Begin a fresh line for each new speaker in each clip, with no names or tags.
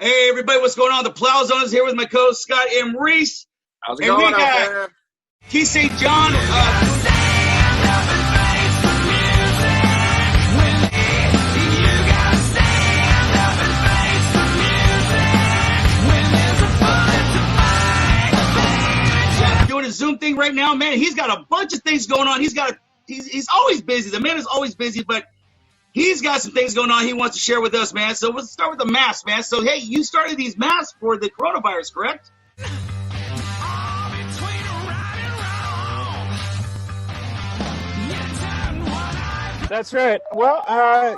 Hey, everybody, what's going on? The Plowzone is here with my co-host, Scott M. Reese.
How's it going out there?
Keith St. John. Doing a Zoom thing right now, man. He's got a bunch of things going on. He's always busy. The man is always busy, but he's got some things going on he wants to share with us, man. So let's start with the masks, man. So, hey, you started these masks for the coronavirus, correct?
That's right. Well,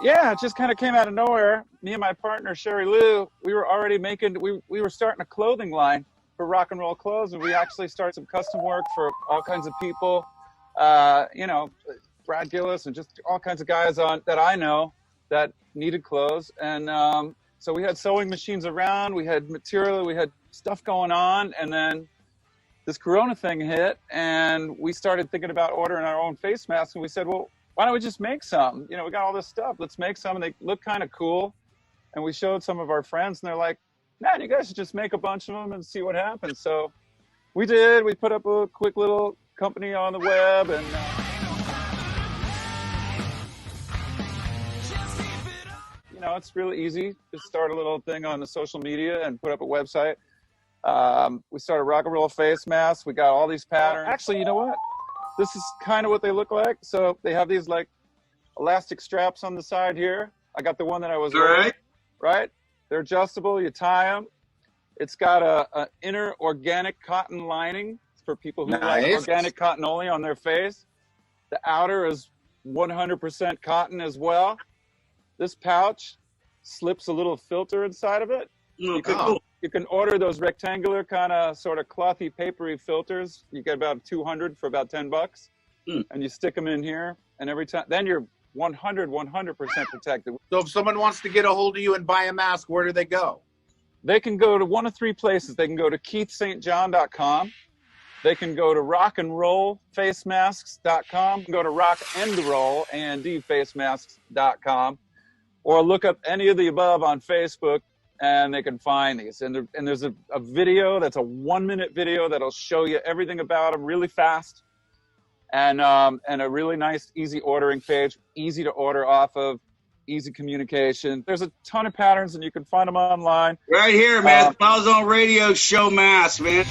yeah, it just kind of came out of nowhere. Me and my partner, Sherry Lou, we were already we were starting a clothing line for rock and roll clothes, and we actually started some custom work for all kinds of people, Brad Gillis and just all kinds of guys that I know that needed clothes. And so we had sewing machines around, we had material, we had stuff going on, and then this Corona thing hit, and we started thinking about ordering our own face masks, and we said, well, why don't we just make some? We got all this stuff. Let's make some. And they look kind of cool. And we showed some of our friends, and they're like, man, you guys should just make a bunch of them and see what happens. So we did. We put up a quick little company on the web. And it's really easy. Just start a little thing on the social media and put up a website. We started rock and roll face masks. We got all these patterns. Actually, you know what? This is kind of what they look like. So they have these like elastic straps on the side here. I got the one that I was wearing, right? They're adjustable. You tie them. It's got a inner organic cotton lining for people who like organic cotton only on their face. The outer is 100% cotton as well. This pouch slips a little filter inside of it.
Cool.
You can order those rectangular kind of sort of clothy, papery filters. You get about 200 for about $10, and you stick them in here. And every time, then you're 100% protected.
So if someone wants to get a hold of you and buy a mask, where do they go?
They can go to one of three places. They can go to keithstjohn.com. They can go to rockandrollfacemasks.com. Go to rockandroll, andfacemasks.com, or look up any of the above on Facebook, and they can find these. And there's a video that's a 1-minute video that'll show you everything about them really fast, and a really nice, easy ordering page, easy to order off of, easy communication. There's a ton of patterns, and you can find them online.
Right here, man. Plowzone Radio Show mask, man.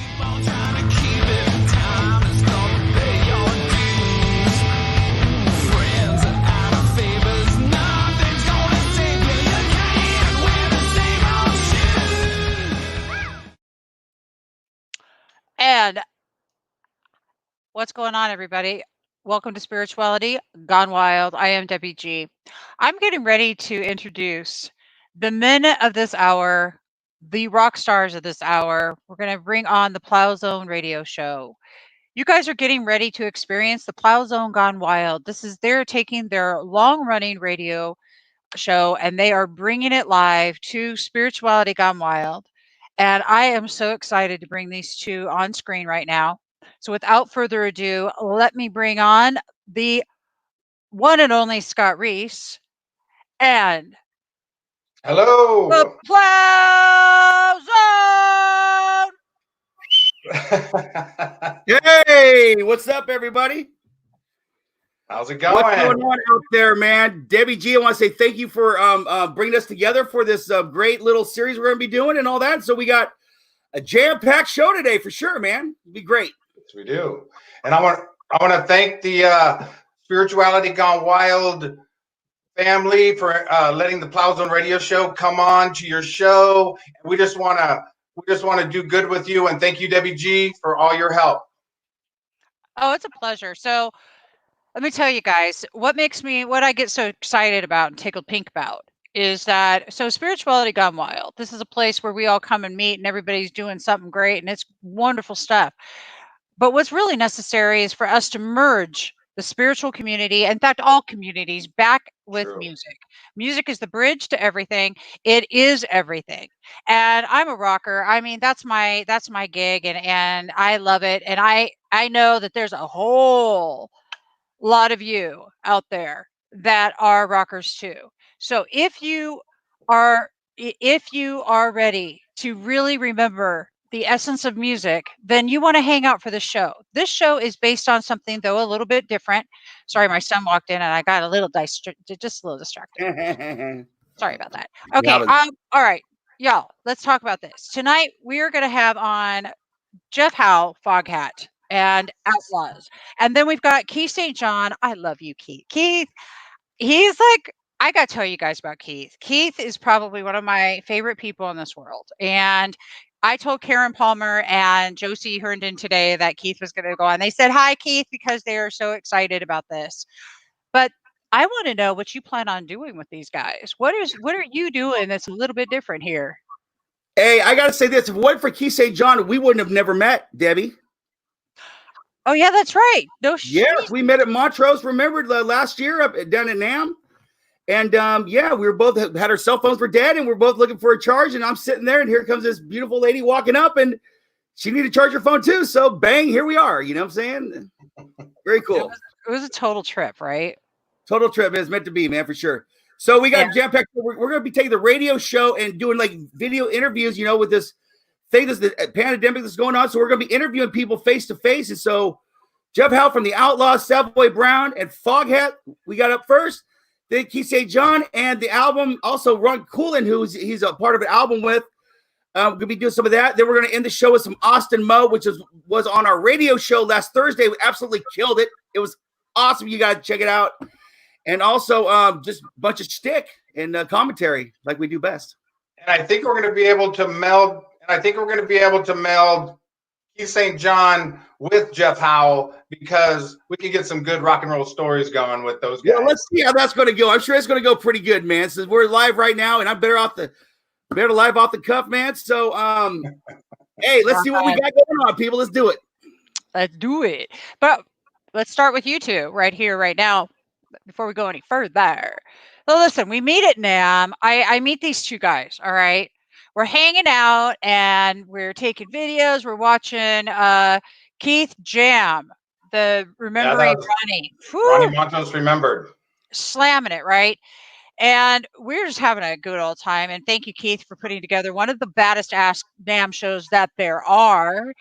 And what's going on, everybody? Welcome to Spirituality Gone Wild. I am Debbie G. I'm getting ready to introduce the men of this hour, the rock stars of this hour. We're going to bring on the Plowzone Radio Show. You guys are getting ready to experience the Plowzone Gone Wild. They're taking their long-running radio show and they are bringing it live to Spirituality Gone Wild. And I am so excited to bring these two on screen right now. So without further ado, let me bring on the one and only Scott Reese and
hello,
the Plowzone.
Hey, what's up, everybody?
How's it going?
What's going on out there, man? Debbie G, I want to say thank you for bringing us together for this great little series we're going to be doing and all that. So we got a jam-packed show today for sure, man. It'll be great.
Yes, we do. And I want to thank the Spirituality Gone Wild family for letting the Plowzone Radio Show come on to your show. We just want to do good with you, and thank you, Debbie G, for all your help.
Oh, it's a pleasure. So let me tell you guys, what I get so excited about and tickled pink about is that, so Spirituality Gone Wild, this is a place where we all come and meet and everybody's doing something great and it's wonderful stuff. But what's really necessary is for us to merge the spiritual community, in fact, all communities, back with music. Music is the bridge to everything. It is everything. And I'm a rocker. I mean, that's my gig and I love it. And I know that there's a whole lot of you out there that are rockers too. So if you are if you are ready to really remember the essence of music, then you want to hang out for the show. This show is based on something, though, a little bit different. Sorry, my son walked in and I got a little just a little distracted. Sorry about that. Okay. All right, y'all, let's talk about this. Tonight, we are going to have on Jeff Howe, Foghat, and Outlaws. And then we've got Keith St. John. I love you, Keith. Keith, he's like, I got to tell you guys about Keith. Keith is probably one of my favorite people in this world. And I told Karen Palmer and Josie Herndon today that Keith was going to go on. They said, hi, Keith, because they are so excited about this. But I want to know what you plan on doing with these guys. What are you doing that's a little bit different here?
Hey, I got to say this. If it wasn't for Keith St. John, we wouldn't have never met, Debbie.
Oh, yeah, that's right. No shit.
Yes, we met at Montrose, remember, last year down in Nam? And, yeah, we were both had our cell phones for dead, and we're both looking for a charge, and I'm sitting there, and here comes this beautiful lady walking up, and she needed to charge her phone, too. So, bang, here we are. You know what I'm saying? Very cool.
It was a total trip, right?
Total trip. It's meant to be, man, for sure. So we got jam-packed. We're going to be taking the radio show and doing like video interviews, you know, with this thing, this the pandemic that's going on. So we're going to be interviewing people face to face. And so Jeff Howe from the Outlaws, Savoy Brown, and Foghat, we got up first. Then Keith St. John and the album, also Ron Coolen, he's a part of an album with. We're going to be doing some of that. Then we're going to end the show with some Austin Moe, which was on our radio show last Thursday. We absolutely killed it. It was awesome. You got to check it out. And also just a bunch of shtick and commentary like we do best.
And I think we're going to be able to meld. Keith St. John with Jeff Howe because we can get some good rock and roll stories going with those guys.
Yeah, let's see how that's going to go. I'm sure it's going to go pretty good, man. Since we're live right now, and I'm better live off the cuff, man. So, hey, let's see what we got going on, people. Let's do it.
Let's do it. But let's start with you two right here, right now. Before we go any further. Well, listen, we meet at NAMM. I meet these two guys, all right? We're hanging out and we're taking videos. We're watching Keith jam, the Remembering Ronnie.
Ronnie Montrose Remembered.
Slamming it, right? And we're just having a good old time. And thank you, Keith, for putting together one of the baddest Ask NAMM shows that there are.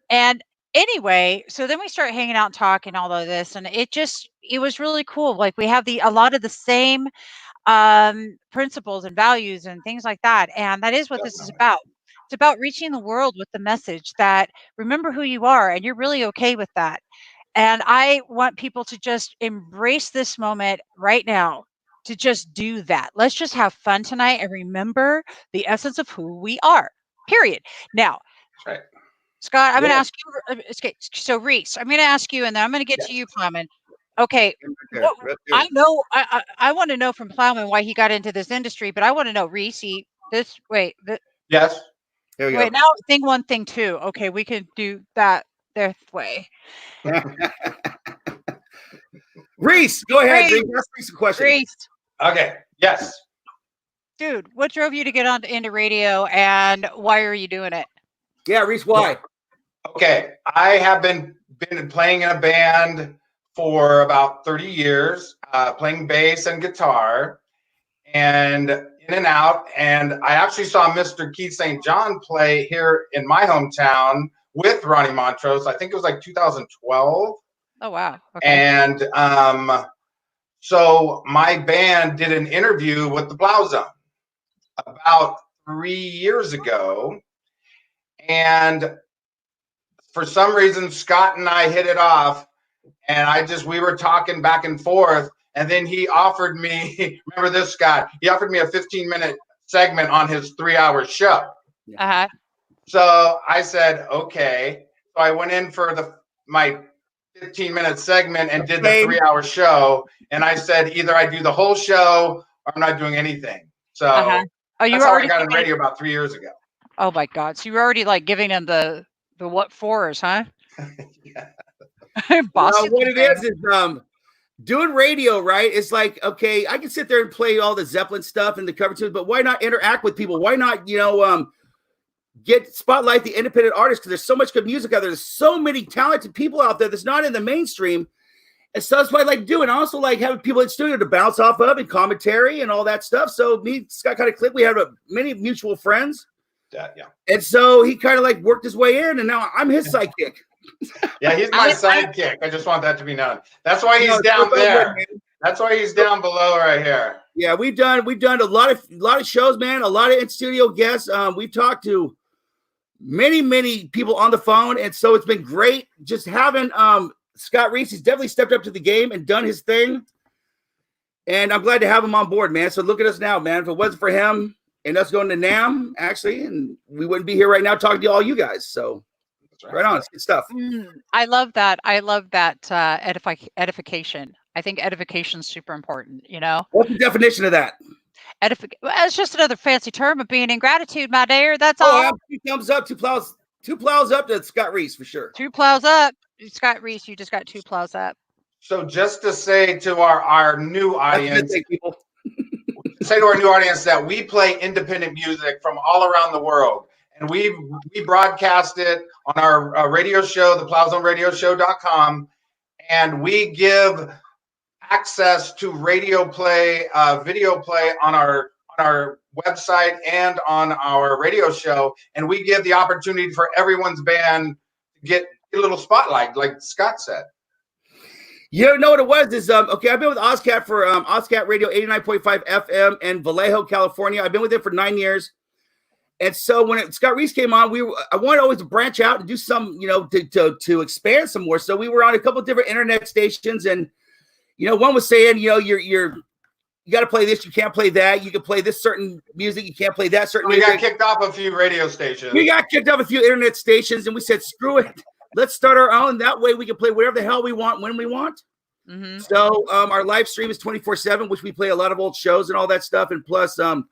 And anyway, so then we start hanging out and talking all of this, and it was really cool. Like we have a lot of the same principles and values and things like that. And that is what this is about. It's about reaching the world with the message that remember who you are, and you're really okay with that. And I want people to just embrace this moment right now, to just do that. Let's just have fun tonight and remember the essence of who we are, period. Now,
that's right.
Scott, I'm going to ask you. Okay, so Reese, I'm going to ask you, and then I'm going to get to you, Plowman. Okay, I know. I want to know from Plowman why he got into this industry, but I want to know, Reese. Yes.
There we go.
Wait, now thing one, thing two. Okay, we can do that this way.
Reese, go ahead. Ask Reese a question.
Reese.
Okay. Yes.
Dude, what drove you to get into radio, and why are you doing it?
Yeah, Reese, why?
Okay, I have been playing in a band for about 30 years, playing bass and guitar, and in and out. And I actually saw Mr. Keith St. John play here in my hometown with Ronnie Montrose. I think it was like 2012.
Oh, wow. Okay.
And so my band did an interview with the Plowzone about 3 years ago. And for some reason, Scott and I hit it off, and we were talking back and forth. And then he offered me, remember this, Scott? He offered me a 15-minute segment on his 3-hour show.
Uh-huh.
So I said, okay. So I went in for my 15-minute segment and did the 3-hour show. And I said, either I do the whole show or I'm not doing anything. So that's how I got in radio about 3 years ago.
Oh my God! So you were already like giving him the what fors, huh?
Yeah.
What it is doing radio, right? It's like, okay, I can sit there and play all the Zeppelin stuff and the cover tunes, but why not interact with people? Why not, get spotlight the independent artists? Because there's so much good music out there. There's so many talented people out there that's not in the mainstream. And so that's what I like to do. And I also like having people in the studio to bounce off of and commentary and all that stuff. So me and Scott kind of clicked. We had many mutual friends.
Yeah.
And so he kind of like worked his way in, and now I'm his sidekick.
Yeah, he's my sidekick. I just want that to be known. That's why he's down there. That's why he's down below right here.
Yeah, we've done a lot of shows, man. A lot of in studio guests. We've talked to many people on the phone, and so it's been great just having Scott Reese. He's definitely stepped up to the game and done his thing, and I'm glad to have him on board, man. So look at us now, man. If it wasn't for him and us going to NAMM, actually, and we wouldn't be here right now talking to all you guys. So right on, it's good stuff.
I love that. Edification. I think edification is super important. You know,
what's the definition of that?
Well, it's just another fancy term of being in gratitude, my dear. That's all.
2 thumbs up, 2 plows up to Scott Reese for sure.
2 plows up, Scott Reese. You just got 2 plows up.
So just to say to our new audience, say to our new audience that we play independent music from all around the world, and we broadcast it on our radio show, the Plowzone Radio Show.com, and we give access to radio play, video play on our website and on our radio show, and we give the opportunity for everyone's band to get a little spotlight, like Scott said.
You know what it was is okay. I've been with OzCat for OzCat Radio 89.5 FM in Vallejo, California. I've been with it for 9 years, and so when Scott Reese came on, I wanted always to branch out and do some, to expand some more. So we were on a couple of different internet stations, and one was saying, you got to play this, you can't play that. You can play this certain music, you can't play that certain music.
We got kicked off a few radio stations.
We got kicked off a few internet stations, and we said, screw it. Let's start our own. That way we can play whatever the hell we want when we want. Mm-hmm. So our live stream is 24/7, which we play a lot of old shows and all that stuff. And plus our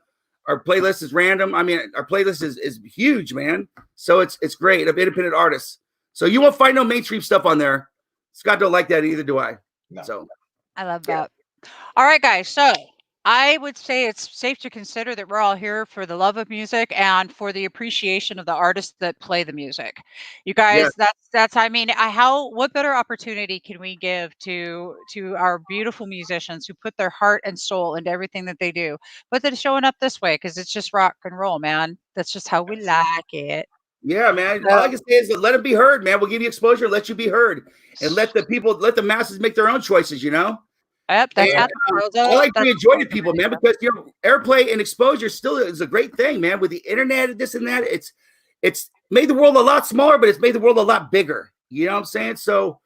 playlist is random. I mean, our playlist is huge, man. So it's great of independent artists. So you won't find no mainstream stuff on there. Scott don't like that, either do I. No. So
I love that. All right, guys. So I would say it's safe to consider that we're all here for the love of music and for the appreciation of the artists that play the music. You guys, that's what better opportunity can we give to our beautiful musicians who put their heart and soul into everything that they do, but they're showing up this way because it's just rock and roll, man. That's just how we like it.
Yeah, man. All I can say is let them be heard, man. We'll give you exposure, let you be heard, and let the masses make their own choices,
Yep, that's
I like to enjoy the people, man, because airplay and exposure still is a great thing, man. With the internet and this and that, it's made the world a lot smaller, but it's made the world a lot bigger. You know what I'm saying? So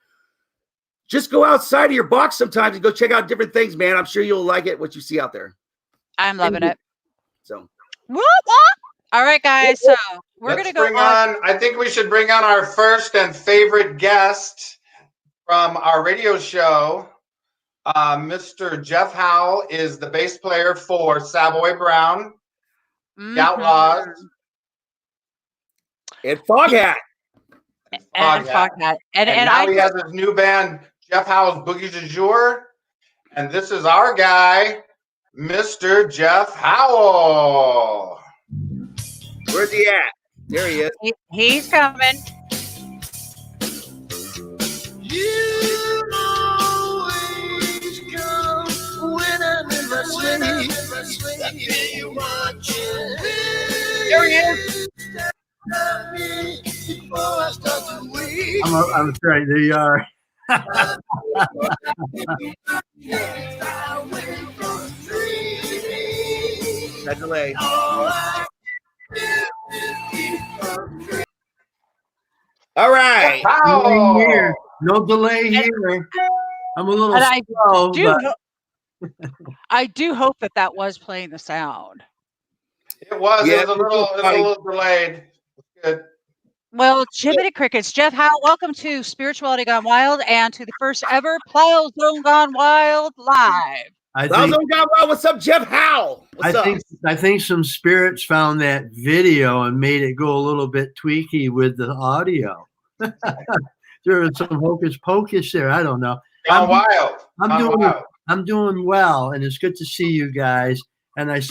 just go outside of your box sometimes and go check out different things, man. I'm sure you'll like it, what you see out there.
I'm loving it.
So
all right, guys. So we're going to go
on. I think we should bring on our first and favorite guest from our radio show. Mr. Jeff Howell is the bass player for Savoy Brown, the Outlaws,
and Foghat.
And Foghat. And
now he has his new band, Jeff Howell's Boogie du Jour. And this is our guy, Mr. Jeff Howell.
Where's he at? There he is.
He's coming.
There he is.
I'm sorry, they are.
That delay. All right.
No delay here. I'm a little slow.
I do hope that was playing the sound.
It was. Yeah, it was a little delayed. Good.
Well, Jiminy Crickets, Jeff Howell, welcome to Spirituality Gone Wild and to the first ever Plowzone Gone Wild live.
Plowzone Gone Wild. What's up, Jeff Howell?
I think some spirits found that video and made it go a little bit tweaky with the audio. There was some hocus pocus there. I don't know. I'm doing well, and it's good to see you guys. And I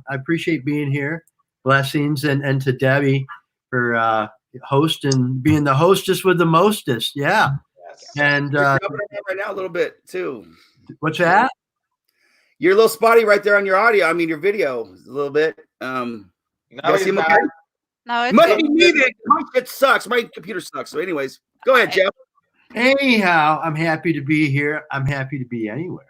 appreciate being here. Blessings and to Debbie for hosting, being the hostess with the mostest. Yeah. And
You're jumping around right now a little bit too.
what's that?
You're a little spotty right there on your audio. I mean, your video a little bit.
No,
guys
he's
seem
not.
okay?
No, it's
Must
good.
be me then. My shit sucks. My computer sucks. So, anyways, go ahead, Jeff.
Anyhow, I'm happy to be here. I'm happy to be anywhere.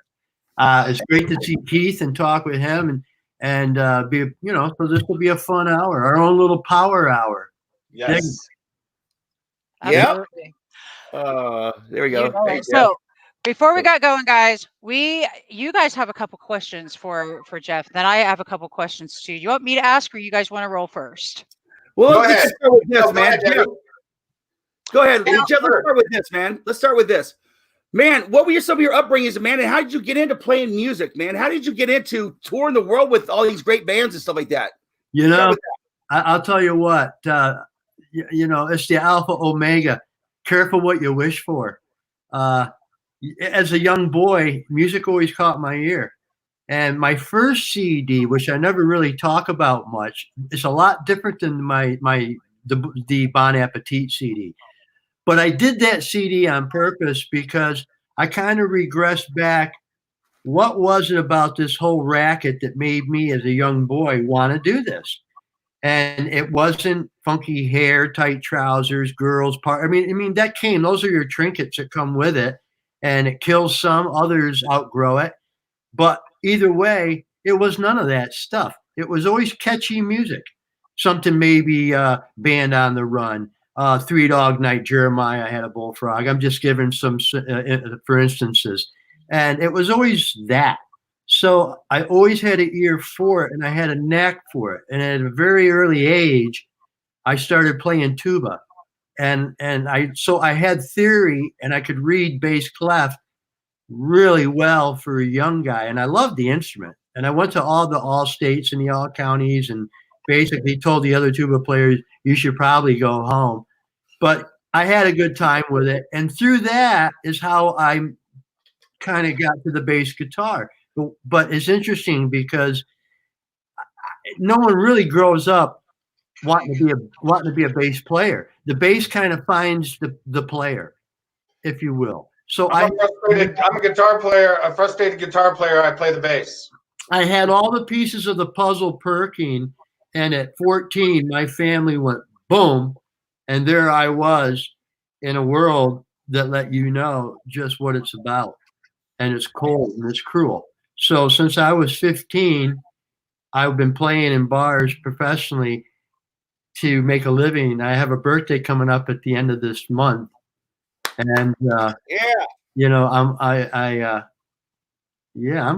It's great to see Keith and talk with him and be, so this will be a fun hour, our own little power hour.
Yes.
Yeah.
Absolutely.
There we go. Hey, Jeff.
So before we got going, guys, you guys have a couple questions for Jeff. Then I have a couple questions too. You want me to ask, or you guys want to roll first?
Well,
Go
let's
ahead.
just start with this,
Go
man.
ahead,
Jeff,
Debbie.
go ahead,
Yeah,
Jeff.
sure.
Let's start with this, man. Let's start with this. Man, what were some of your upbringings, man? And how did you get into playing music, man? How did you get into touring the world with all these great bands and stuff like that?
I'll tell you what, it's the alpha omega. Careful what you wish for. As a young boy, music always caught my ear. And my first CD, which I never really talk about much, is a lot different than the Bon Appetit CD. But I did that CD on purpose because I kind of regressed back. What was it about this whole racket that made me as a young boy want to do this? And it wasn't funky hair, tight trousers, girls part. I mean, that came, those are your trinkets that come with it, and it kills some, others outgrow it. But either way, it was none of that stuff. It was always catchy music. Something maybe Band on the Run, Three Dog Night, Jeremiah Had a Bullfrog. I'm just giving some for instances. And it was always that. So I always had an ear for it, and I had a knack for it. And at a very early age, I started playing tuba. And I had theory, and I could read bass clef really well for a young guy. And I loved the instrument. And I went to all the all states and the all counties and basically told the other tuba players, you should probably go home. But I had a good time with it. And through that is how I kind of got to the bass guitar. But it's interesting because no one really grows up wanting to be a bass player. The bass kind of finds the player, if you will. So I'm
a guitar player, a frustrated guitar player. I play the bass.
I had all the pieces of the puzzle perking, and at 14, my family went boom, and there I was in a world that let you know just what it's about. And it's cold and it's cruel. So since I was 15, I've been playing in bars professionally to make a living. I have a birthday coming up at the end of this month, and I'm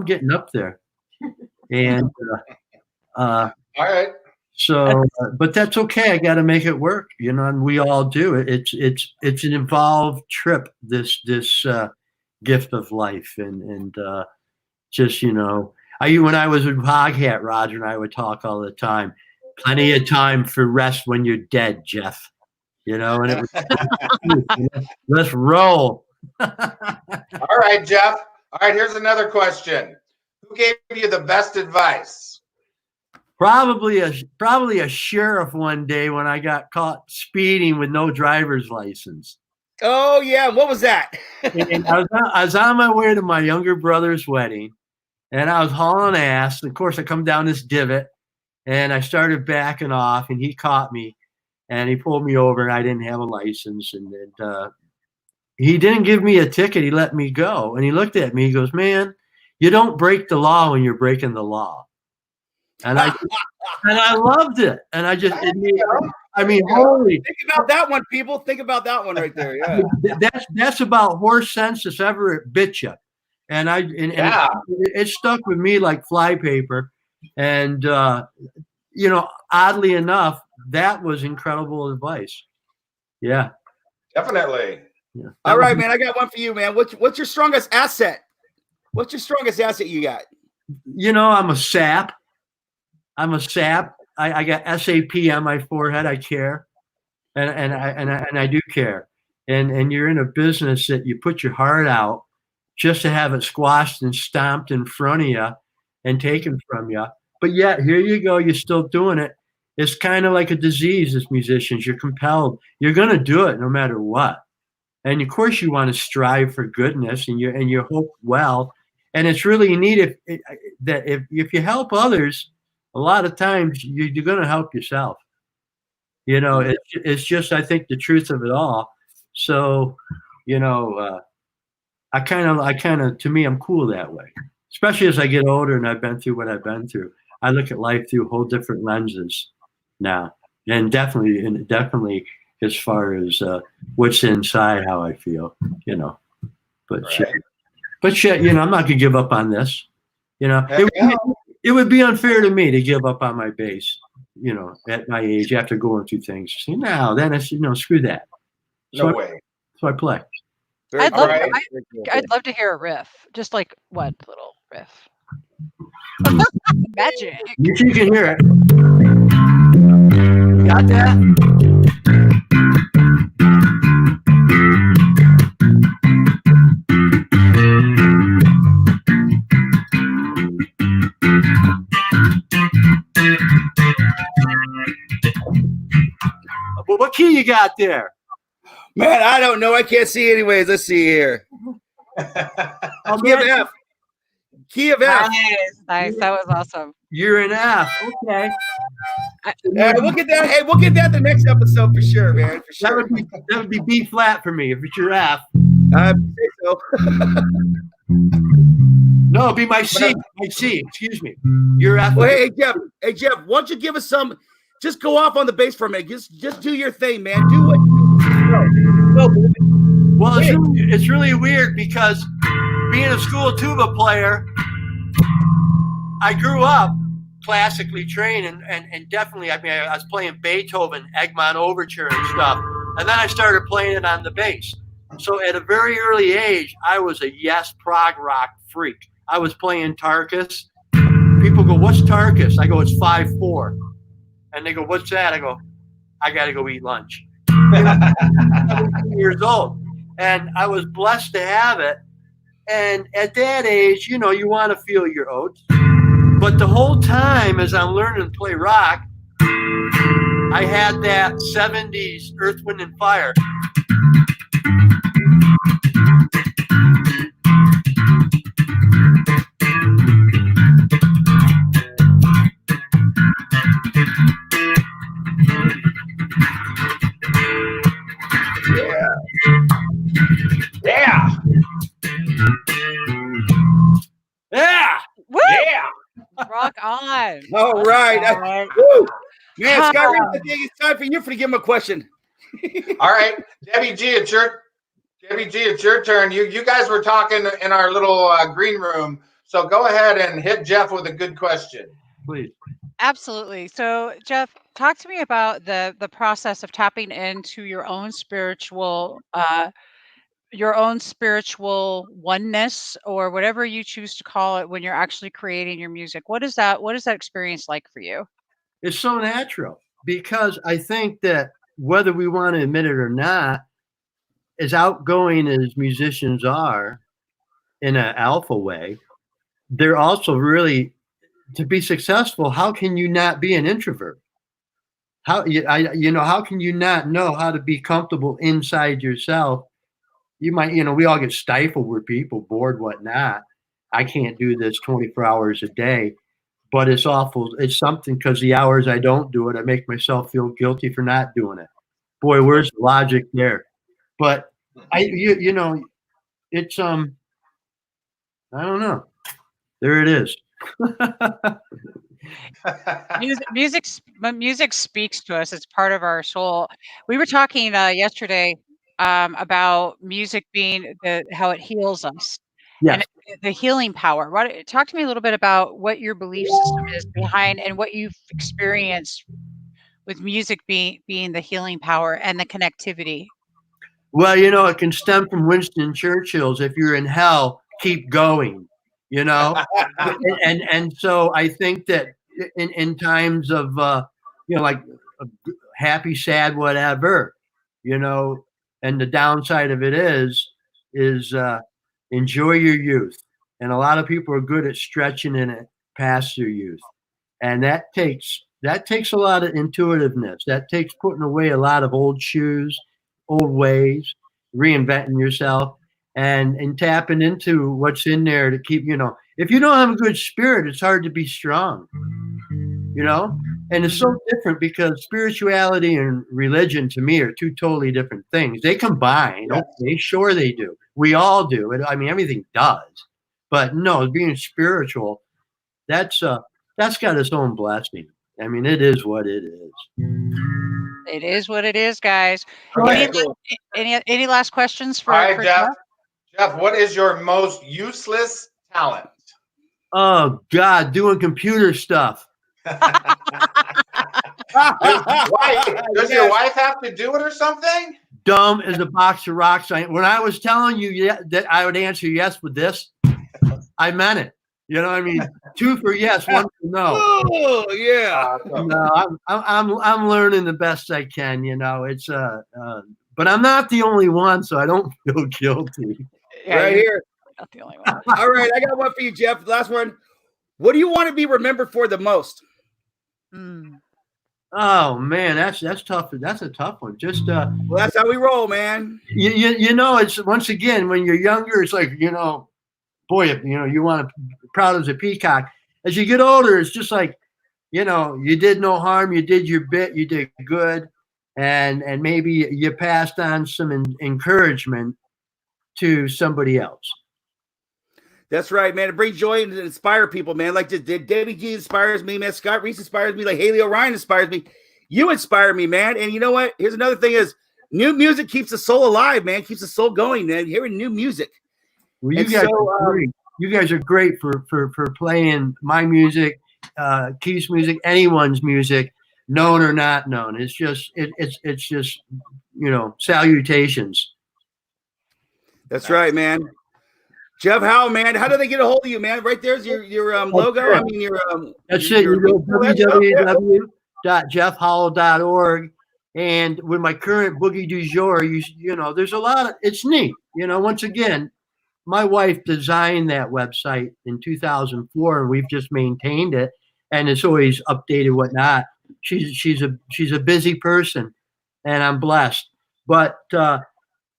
getting up there, and
all right.
So, but that's okay. I got to make it work, and we all do it. It's an involved trip. This gift of life, and just when I was with Hoghat, Roger and I would talk all the time. Plenty of time for rest when you're dead, Jeff. And it was, let's roll.
All right, Jeff. All right, here's another question. Who gave you the best advice?
Probably a sheriff one day when I got caught speeding with no driver's license.
Oh yeah, what was that?
And I was on my way to my younger brother's wedding, and I was hauling ass. And of course, I come down this divot, and I started backing off, and he caught me, and he pulled me over, and I didn't have a license, and he didn't give me a ticket. He let me go, and he looked at me. He goes, "Man, you don't break the law when you're breaking the law." And I loved it, and holy.
Think about that one, people. Think about that one right there. Yeah,
that's about horse sense if ever it bit you, and it stuck with me like flypaper, and oddly enough, that was incredible advice. Yeah,
definitely.
Yeah.
All right, man. I got one for you, man. What's your strongest asset? What's your strongest asset you got?
I'm a sap. I got SAP on my forehead. I care, and I do care. And you're in a business that you put your heart out just to have it squashed and stomped in front of you and taken from you. But yet here you go. You're still doing it. It's kind of like a disease as musicians. You're compelled. You're going to do it no matter what. And of course you want to strive for goodness and you hope well. And it's really neat if you help others, a lot of times you're going to help yourself. It's just, I think, the truth of it all. So, I kind of, to me, I'm cool that way, especially as I get older and I've been through what I've been through. I look at life through whole different lenses now, and definitely as far as what's inside, how I feel, but shit, I'm not gonna give up on this. It would be unfair to me to give up on my bass, at my age after going through things. No, then it's, screw that.
No way.
So I play.
I'd love to hear a riff, just like one little riff. Magic.
You can hear it. Got that? Well, what key you got there?
Man, I don't know. I can't see anyways. Let's see here. Key of F. Key of F.
Nice. That was awesome.
You're in F. Okay.
We'll get that. Hey, we'll get that the next episode for sure, man. For sure.
That would be B flat for me if it's your F.
I think so.
No, it'd be my C. My C. Excuse me. Your F.
Well, hey, Jeff. Hey, Jeff. Why don't you give us some? Just go off on the bass for a minute. Just do your thing, man. Do what you know.
Well, it's really weird because being a school tuba player, I grew up classically trained and definitely, I was playing Beethoven, Egmont Overture and stuff. And then I started playing it on the bass. So at a very early age, I was a prog rock freak. I was playing Tarkus. People go, what's Tarkus? I go, it's 5/4. And they go, what's that? I go, I got to go eat lunch. I was 2 years old. And I was blessed to have it. And at that age, you want to feel your oats. But the whole time as I'm learning to play rock, I had that 70s Earth, Wind, and Fire. Yeah.
Woo!
Yeah.
Rock on.
All right. Woo. Man, Scott, I think it's time for you to give him a question.
All right, Debbie G, it's your turn. You guys were talking in our little green room, so go ahead and hit Jeff with a good question,
please.
Absolutely. So, Jeff, talk to me about the process of tapping into your own spiritual oneness, or whatever you choose to call it, when you're actually creating your music. What is that experience like for you?
It's so natural, because I think that whether we want to admit it or not, as outgoing as musicians are in an alpha way, they're also really, to be successful, how can you not be an introvert? How can you not know how to be comfortable inside yourself? You might, we all get stifled, we're people, bored, whatnot. I can't do this 24 hours a day, but it's awful. It's something, because the hours I don't do it, I make myself feel guilty for not doing it. Boy, where's the logic there? But it's, I don't know. There it is.
Music speaks to us. It's part of our soul. We were talking yesterday about music being how it heals us.
Yes.
And the healing power. Talk to me a little bit about what your belief system is behind, and what you've experienced with music being the healing power and the connectivity.
Well, it can stem from Winston Churchill's, if you're in hell, keep going, and so I think that in times of, like happy, sad, whatever, and the downside of it is enjoy your youth. And a lot of people are good at stretching in it past their youth. And that takes a lot of intuitiveness. That takes putting away a lot of old shoes, old ways, reinventing yourself and tapping into what's in there to keep, if you don't have a good spirit, it's hard to be strong, and it's so different because spirituality and religion to me are two totally different things. They combine.
Yes.
Okay, sure they do. We all do. I mean, everything does, but no, being spiritual, that's got its own blessing. I mean, it is what it is.
It is what it is, guys.
Okay.
Any last questions for,
All right,
for
Jeff. Jeff, what is your most useless talent?
Oh God, doing computer stuff.
Does your wife have to do it or something?
Dumb as a box of rocks. When I was telling you that I would answer yes with this, I meant it. You know what I mean? 2 for yes, 1 for no.
Oh yeah.
No, I'm learning the best I can. It's but I'm not the only one, so I don't feel guilty.
Yeah,
right here.
Not the only one.
All right, I got one for you, Jeff. Last one. What do you want to be remembered for the most?
Oh man, that's tough. That's a tough one. Just
well, that's how we roll, man.
It's once again when you're younger, it's like boy, you want to proud as a peacock. As you get older, it's just like you did no harm, you did your bit, you did good, and maybe you passed on some encouragement to somebody else.
That's right, man. It brings joy and inspire people, man. Like Debbie G inspires me, man. Scott Reese inspires me. Like Haley O'Ryan inspires me. You inspire me, man. And you know what? Here's another thing: is new music keeps the soul alive, man. Keeps the soul going, man. Hearing new music.
Well, you guys are great for playing my music, Keith's music, anyone's music, known or not known. It's just salutations.
That's right, man. Jeff Howell, man. How do they get a hold of you, man? Right there's your logo. I mean
That's it. You go www.jeffhowell.org. And with my current Boogie du Jour, there's a lot of, it's neat. Once again, my wife designed that website in 2004, and we've just maintained it, and it's always updated, whatnot. She's a busy person, and I'm blessed. But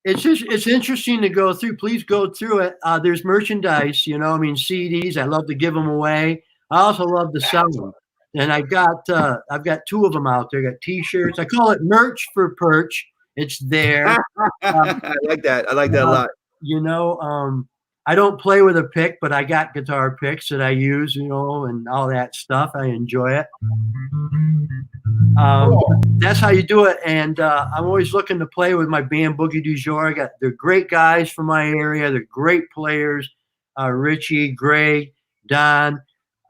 it's interesting to go through. Please go through it. There's merchandise, CDs. I love to give them away. I also love to sell them. And I've got 2 of them out there. I got T-shirts. I call it merch for perch. It's there.
I like that. I like that a lot.
I don't play with a pick, but I got guitar picks that I use, and all that stuff. I enjoy it. That's how you do it. And I'm always looking to play with my band Boogie du Jour. They're great guys from my area. They're great players. Richie, Greg, Don.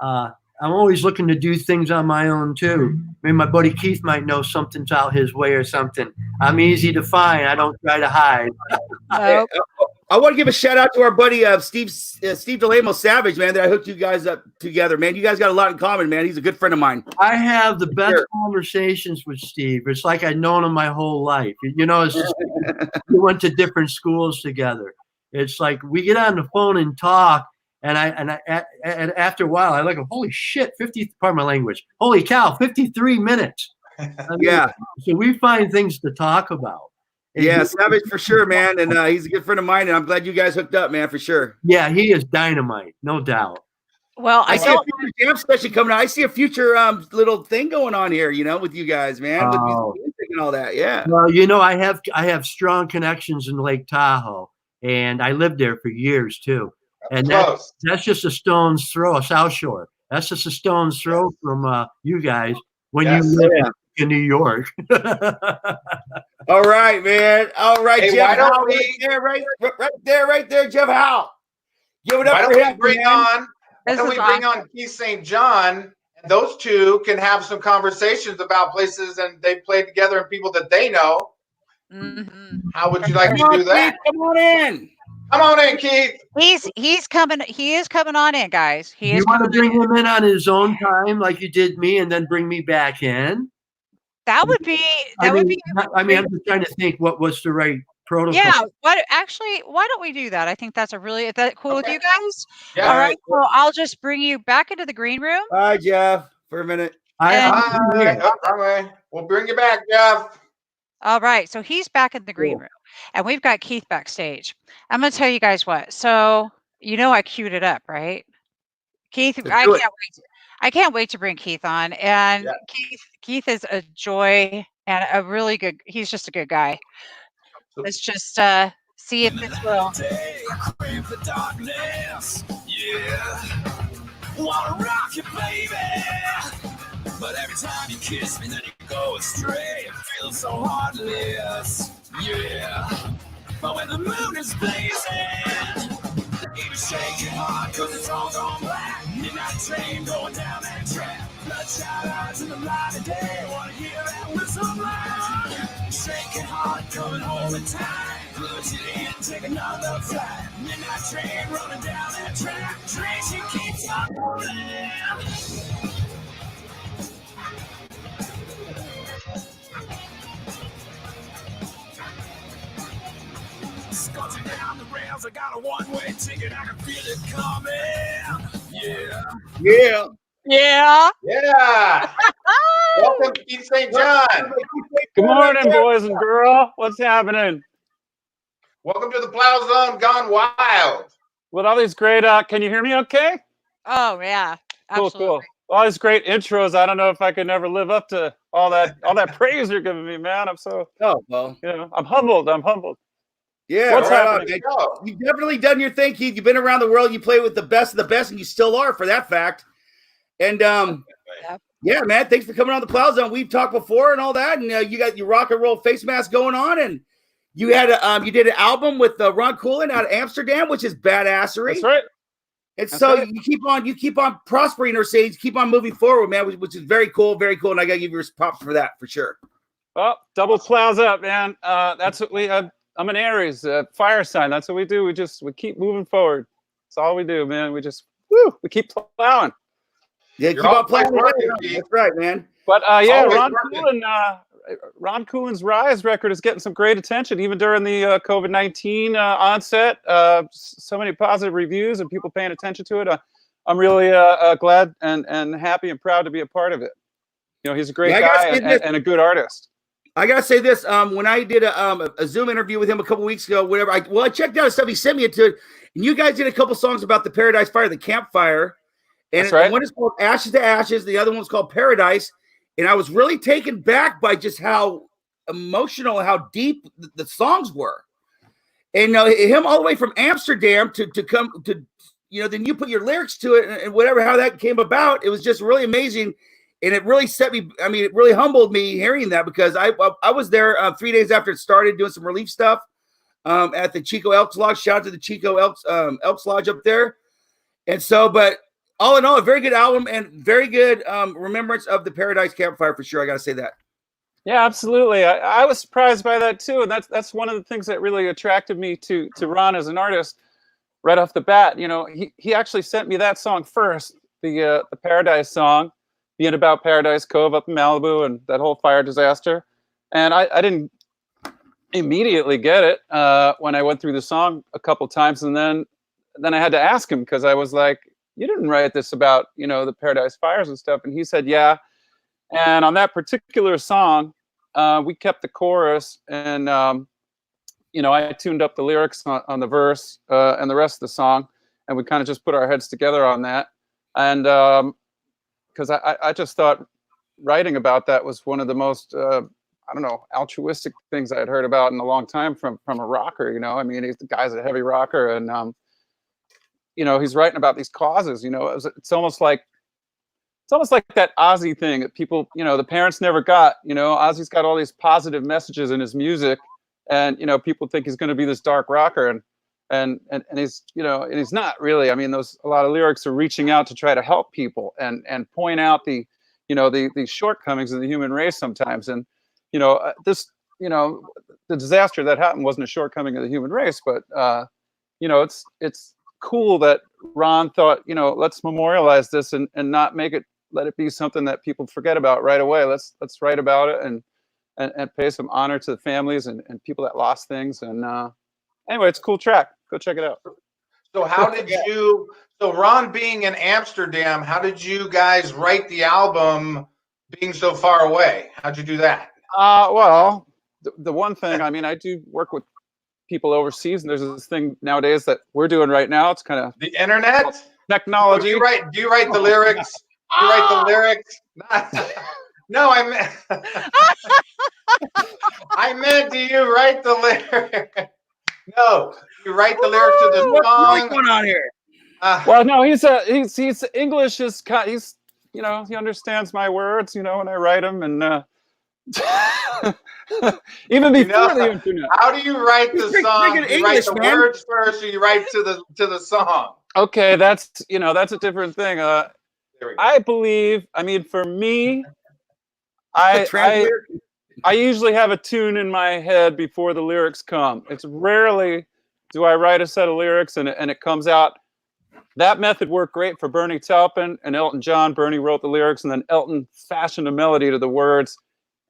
I'm always looking to do things on my own too. I mean, my buddy Keith might know something's out his way or something. I'm easy to find. I don't try to hide.
I want to give a shout out to our buddy Steve DeLamo Savage, man, that I hooked you guys up together, man. You guys got a lot in common, man. He's a good friend of mine.
I have the best conversations with Steve. It's like I've known him my whole life. It's just, we went to different schools together. It's like we get on the phone and talk. And after a while, I like, holy shit, pardon my language, holy cow, 53 minutes.
Yeah.
So we find things to talk about.
Yeah, Savage for sure, man. And he's a good friend of mine. And I'm glad you guys hooked up, man, for sure.
Yeah, he is dynamite, no doubt.
Well,
I see a future jam session coming out. I see a future little thing going on here, with you guys, man, with music and all that. Yeah.
Well, I have strong connections in Lake Tahoe, and I lived there for years too. And that's just a stone's throw, South Shore. That's just a stone's throw from you guys when you live in New York.
All right, man. All right,
hey,
Jeff Howell, right there, Jeff Howell. Give it up for him.
Why don't we bring on Keith St. John? And those two can have some conversations about places and they played together and people that they know. Mm-hmm. How would you like to do that?
Come on in.
Come on in, Keith.
He's coming. He is coming on in, guys.
You want to bring him in on his own time, like you did me, and then bring me back in?
That would be.
I'm just trying to think what was the right protocol.
Yeah. Why don't we do that? I think that's is that cool with you guys?
Yeah.
All right. Well, I'll just bring you back into the green room.
Bye, Jeff, for a minute.
We'll bring you back, Jeff.
All right. So he's back in the green room. and we've got Keith backstage. I'm going to tell you guys what. So, I queued it up, right? Keith, I can't wait to bring Keith on. And Keith is a joy and a really good, he's just a good guy. Let's just see if this will.
Crave the darkness, yeah. Wanna rock you, baby. But every time you kiss me, then you go astray. It feels so heartless, yeah. But when the moon is blazing, even shaking hard, cause it's all gone black. Midnight train going down that track. Bloodshot eyes in the light of day. Wanna hear that whistle blow? Shaking hard, coming home in time. Put it in, take another flight. Midnight train running down that track. Train, she keeps on rolling. Scuttling down the rails, I got a one-way ticket, I can feel it coming. Yeah.
Yeah.
Yeah.
Yeah. Welcome to Keith St. John.
Good morning, boys and girl. What's happening?
Welcome to the Plowzone Gone Wild.
With all these great, can you hear me okay?
Oh, yeah. Absolutely.
Cool. All these great intros. I don't know if I could never live up to all that praise you're giving me, man. I'm so, I'm humbled.
Yeah,
what's happening?
You've definitely done your thing, Keith. You've been around the world. You play with the best of the best, and you still are, for that fact. And yeah, man, thanks for coming on the Plowzone. We've talked before and all that, and you got your rock and roll face mask going on, and you had you did an album with Ron Coolen out of Amsterdam, which is badassery.
That's right.
And so you keep on prospering, or say, keep on moving forward, man, which is very cool, and I gotta give you props for that, for sure.
Well, double plows up, man. That's what we. I'm an Aries, fire sign. That's what we do. We keep moving forward. That's all we do, man. We keep plowing.
Yeah, keep on plowing. That's right, man.
But Ron Coolen's Rise record is getting some great attention, even during the COVID-19 onset. So many positive reviews and people paying attention to it. I'm really glad and happy and proud to be a part of it. He's a great guy and a good artist.
I gotta say this. When I did a Zoom interview with him a couple weeks ago, whatever, I checked out his stuff. He sent me into it, and you guys did a couple songs about the Paradise Fire, the campfire. And
that's right.
One is called Ashes to Ashes. The other one's called Paradise. And I was really taken back by just how emotional, how deep the songs were. And him all the way from Amsterdam to come to, then you put your lyrics to it and whatever, how that came about. It was just really amazing. And it really it really humbled me hearing that, because I was there 3 days after it started doing some relief stuff at the Chico Elks Lodge. Shout out to the Chico Elks Lodge up there. And so, but all in all, a very good album and very good remembrance of the Paradise Campfire, for sure. I got to say that.
Yeah, absolutely. I was surprised by that too. And that's one of the things that really attracted me to Ron as an artist right off the bat. He actually sent me that song first, the Paradise song, being about Paradise Cove up in Malibu and that whole fire disaster. And I didn't immediately get it when I went through the song a couple times. And then I had to ask him, because I was like, you didn't write this about, the Paradise fires and stuff. And he said, yeah. And on that particular song, we kept the chorus, and, I tuned up the lyrics on the verse and the rest of the song. And we kind of just put our heads together on that. And because I just thought writing about that was one of the most, altruistic things I had heard about in a long time from a rocker. The guy's a heavy rocker, and, he's writing about these causes. It's almost like that Ozzy thing that people, the parents never got. Ozzy's got all these positive messages in his music, and people think he's going to be this dark rocker, and he's and he's not really. A lot of lyrics are reaching out to try to help people and point out the shortcomings of the human race sometimes. And the disaster that happened wasn't a shortcoming of the human race, but it's cool that Ron thought, let's memorialize this and not let it be something that people forget about right away. Let's write about it and pay some honor to the families and people that lost things. And anyway, it's a cool track. Go check it out.
So so Ron being in Amsterdam, how did you guys write the album being so far away? How'd you do that?
Well, the one thing, I do work with people overseas, and there's this thing nowadays that we're doing right now. It's kind of
the internet
technology.
Do you write the lyrics? Do you write the lyrics? No, I meant, do you write the lyrics? No, you write the lyrics to the song.
What's going on here?
Well, no, he's English is he's he understands my words, when I write them, and even before the internet.
How do you write the song? Do you write the words first, or you write to the song?
Okay, that's a different thing. I believe. I mean, for me, I usually have a tune in my head before the lyrics come. It's rarely do I write a set of lyrics and it comes out. That method worked great for Bernie Taupin and Elton John. Bernie wrote the lyrics, and then Elton fashioned a melody to the words.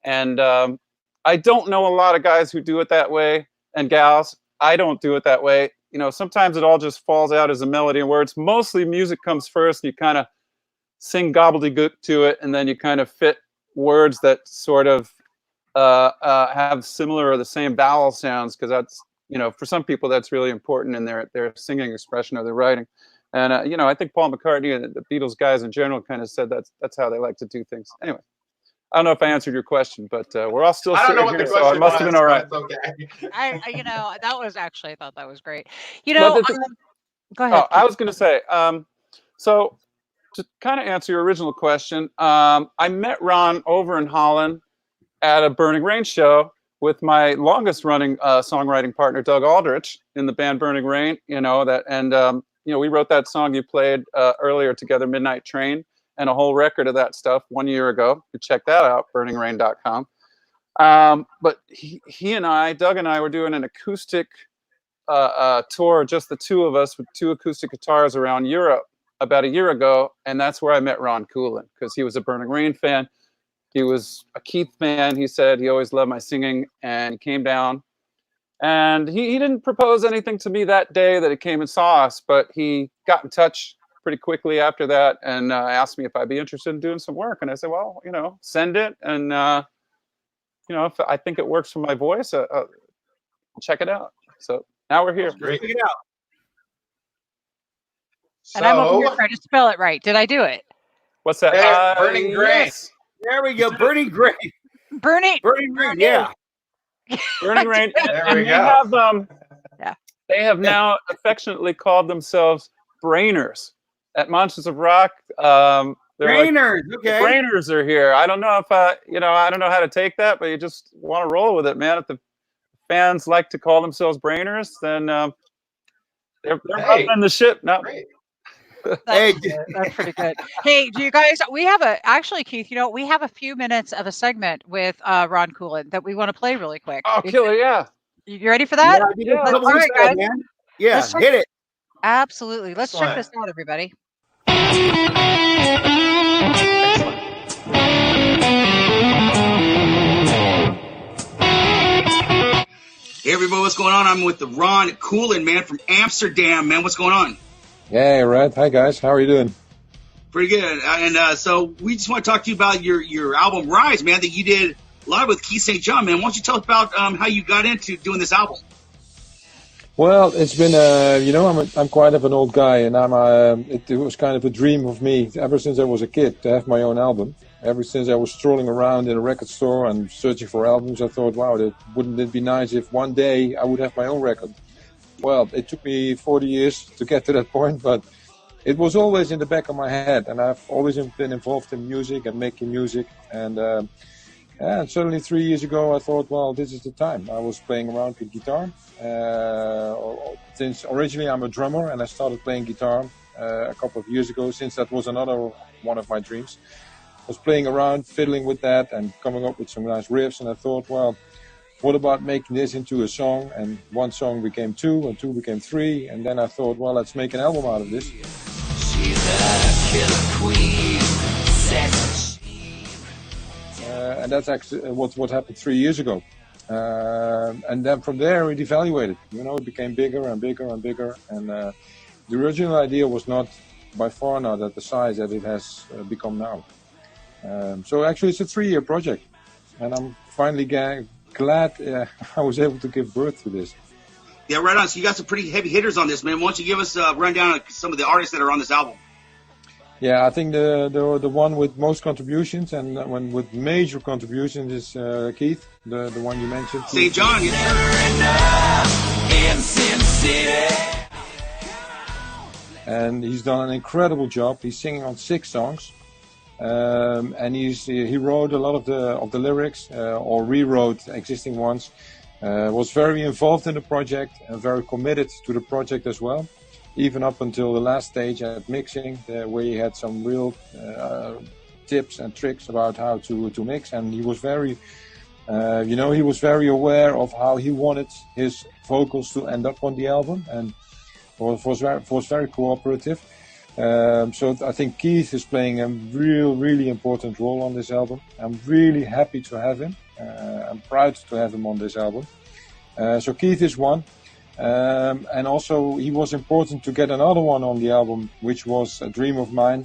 And I don't know a lot of guys who do it that way, and gals. I don't do it that way. Sometimes it all just falls out as a melody and words. Mostly music comes first, and you kind of sing gobbledygook to it, and then you kind of fit words that sort of have similar or the same vowel sounds, because that's, for some people that's really important in their singing expression or their writing. And I think Paul McCartney and the Beatles guys in general kind of said that's how they like to do things. Anyway, I don't know if I answered your question, but we're all still sitting here, so I must have been all right.
Okay.
That was actually, I thought that was great. Go ahead.
Oh, I was going to say, so to kind of answer your original question, I met Ron over in Holland at a Burning Rain show with my longest running songwriting partner, Doug Aldrich, in the band Burning Rain. We wrote that song you played earlier together, Midnight Train, and a whole record of that stuff 1 year ago. You check that out, burningrain.com. But he and I, Doug and I, were doing an acoustic tour, just the two of us with two acoustic guitars around Europe about a year ago. And that's where I met Ron Coolen, because he was a Burning Rain fan. He was a Keith fan. He said he always loved my singing, and he came down. And he didn't propose anything to me that day that he came and saw us, but he got in touch pretty quickly after that and asked me if I'd be interested in doing some work. And I said, well, send it. And, if I think it works for my voice, check it out. So now we're here.
Check
it out.
And I'm over here trying to spell it right. Did I do it?
What's that?
Burning Grain.
Yes.
There we go. Burning Grain.
Burning
Grain. Yeah.
Burning Rain.
There we go.
They have now affectionately called themselves Brainers at Monsters of Rock.
Brainers,
like,
okay.
The Brainers are here. I don't know if I don't know how to take that, but you just want to roll with it, man. If the fans like to call themselves Brainers, then they're running the ship. No.
That's pretty good. Hey, do you guys? We have Keith. We have a few minutes of a segment with Ron Coolen that we want to play really quick.
Oh, killer! Yeah.
You ready for that?
Yeah.
All right, guys.
Man. Yeah, hit it.
Absolutely. Let's check this out, everybody.
Hey, everybody, what's going on? I'm with the Ron Coolen, man, from Amsterdam, man. What's going on?
Hey, Red. Hi, guys. How are you doing?
Pretty good. And so we just want to talk to you about your album Rise, man, that you did live with Keith St. John, man. Why don't you tell us about how you got into doing this album?
Well, it's been, I'm quite of an old guy, and it was kind of a dream of me ever since I was a kid to have my own album. Ever since I was strolling around in a record store and searching for albums, I thought, wow, wouldn't it be nice if one day I would have my own record? Well, it took me 40 years to get to that point, but it was always in the back of my head, and I've always been involved in music and making music. And suddenly 3 years ago, I thought, well, this is the time. I was playing around with guitar. Since originally I'm a drummer, and I started playing guitar a couple of years ago, since that was another one of my dreams. I was playing around, fiddling with that, and coming up with some nice riffs, and I thought, well, what about making this into a song? And one song became two, and two became three, and then I thought, well, let's make an album out of this.
She's a killer queen, sex machine.
And that's actually what happened 3 years ago. And then from there it evaluated. It became bigger and bigger and bigger. And the original idea was not by far not at the size that it has become now. So actually it's a 3-year project. And I'm finally glad I was able to give birth to this.
Yeah, right on. So you got some pretty heavy hitters on this, man. Why don't you give us a rundown of some of the artists that are on this album?
Yeah, I think the one with most contributions and one with major contributions is Keith, the one you mentioned.
St. John, yes,
and he's done an incredible job. He's singing on 6 songs, and he wrote a lot of the lyrics or rewrote existing ones. Was very involved in the project and very committed to the project as well, even up until the last stage at mixing, where he had some real tips and tricks about how to mix. And he was very, he was very aware of how he wanted his vocals to end up on the album, and was very cooperative. So I think Keith is playing a really important role on this album. I'm really happy to have him. I'm proud to have him on this album. So Keith is one. And also he was important to get another one on the album, which was a dream of mine,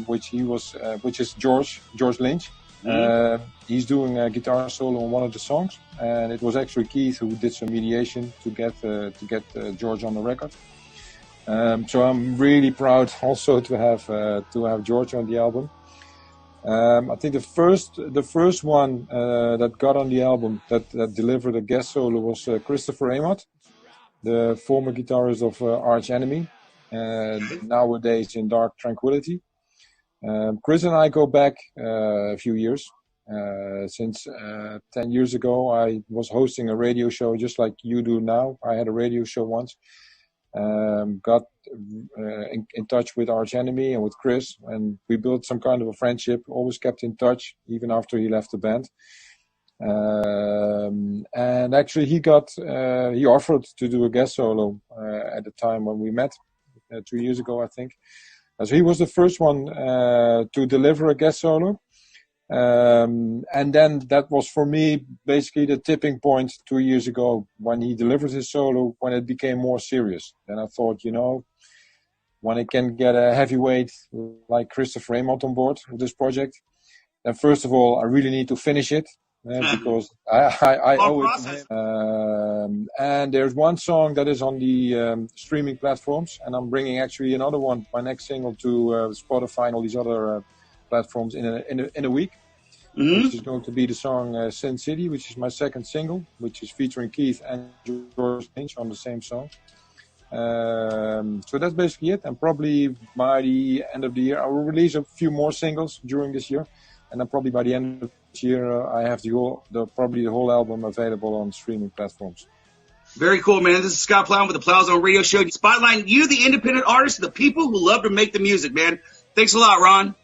which is George Lynch. He's doing a guitar solo on one of the songs, and it was actually Keith who did some mediation to get George on the record. So I'm really proud also to have George on the album. I think the first one that got on the album that delivered a guest solo was Christopher Amott, the former guitarist of Arch Enemy, nowadays in Dark Tranquillity. Chris and I go back a few years. Since 10 years ago, I was hosting a radio show just like you do now. I had a radio show once. Got in touch with Arch Enemy and with Chris, and we built some kind of a friendship, always kept in touch even after he left the band. And actually he offered to do a guest solo at the time when we met 2 years ago, I think. So he was the first one to deliver a guest solo. And then that was for me basically the tipping point 2 years ago when he delivered his solo, when it became more serious. Then I thought, when I can get a heavyweight like Christopher Amott on board with this project, then first of all, I really need to finish it. Because I owe it to him. And there's one song that is on the streaming platforms, and I'm bringing actually another one, my next single, to Spotify and all these other platforms in a week. Which is going to be the song Sin City, which is my second single, which is featuring Keith and George Lynch on the same song. So that's basically it. And probably by the end of the year, I will release a few more singles during this year. And then probably by the end of this year, I have probably the whole album available on streaming platforms.
Very cool, man. This is Scott Plowman with the Plowzone Radio Show. Spotlighting you, the independent artists, the people who love to make the music, man. Thanks a lot, Ron.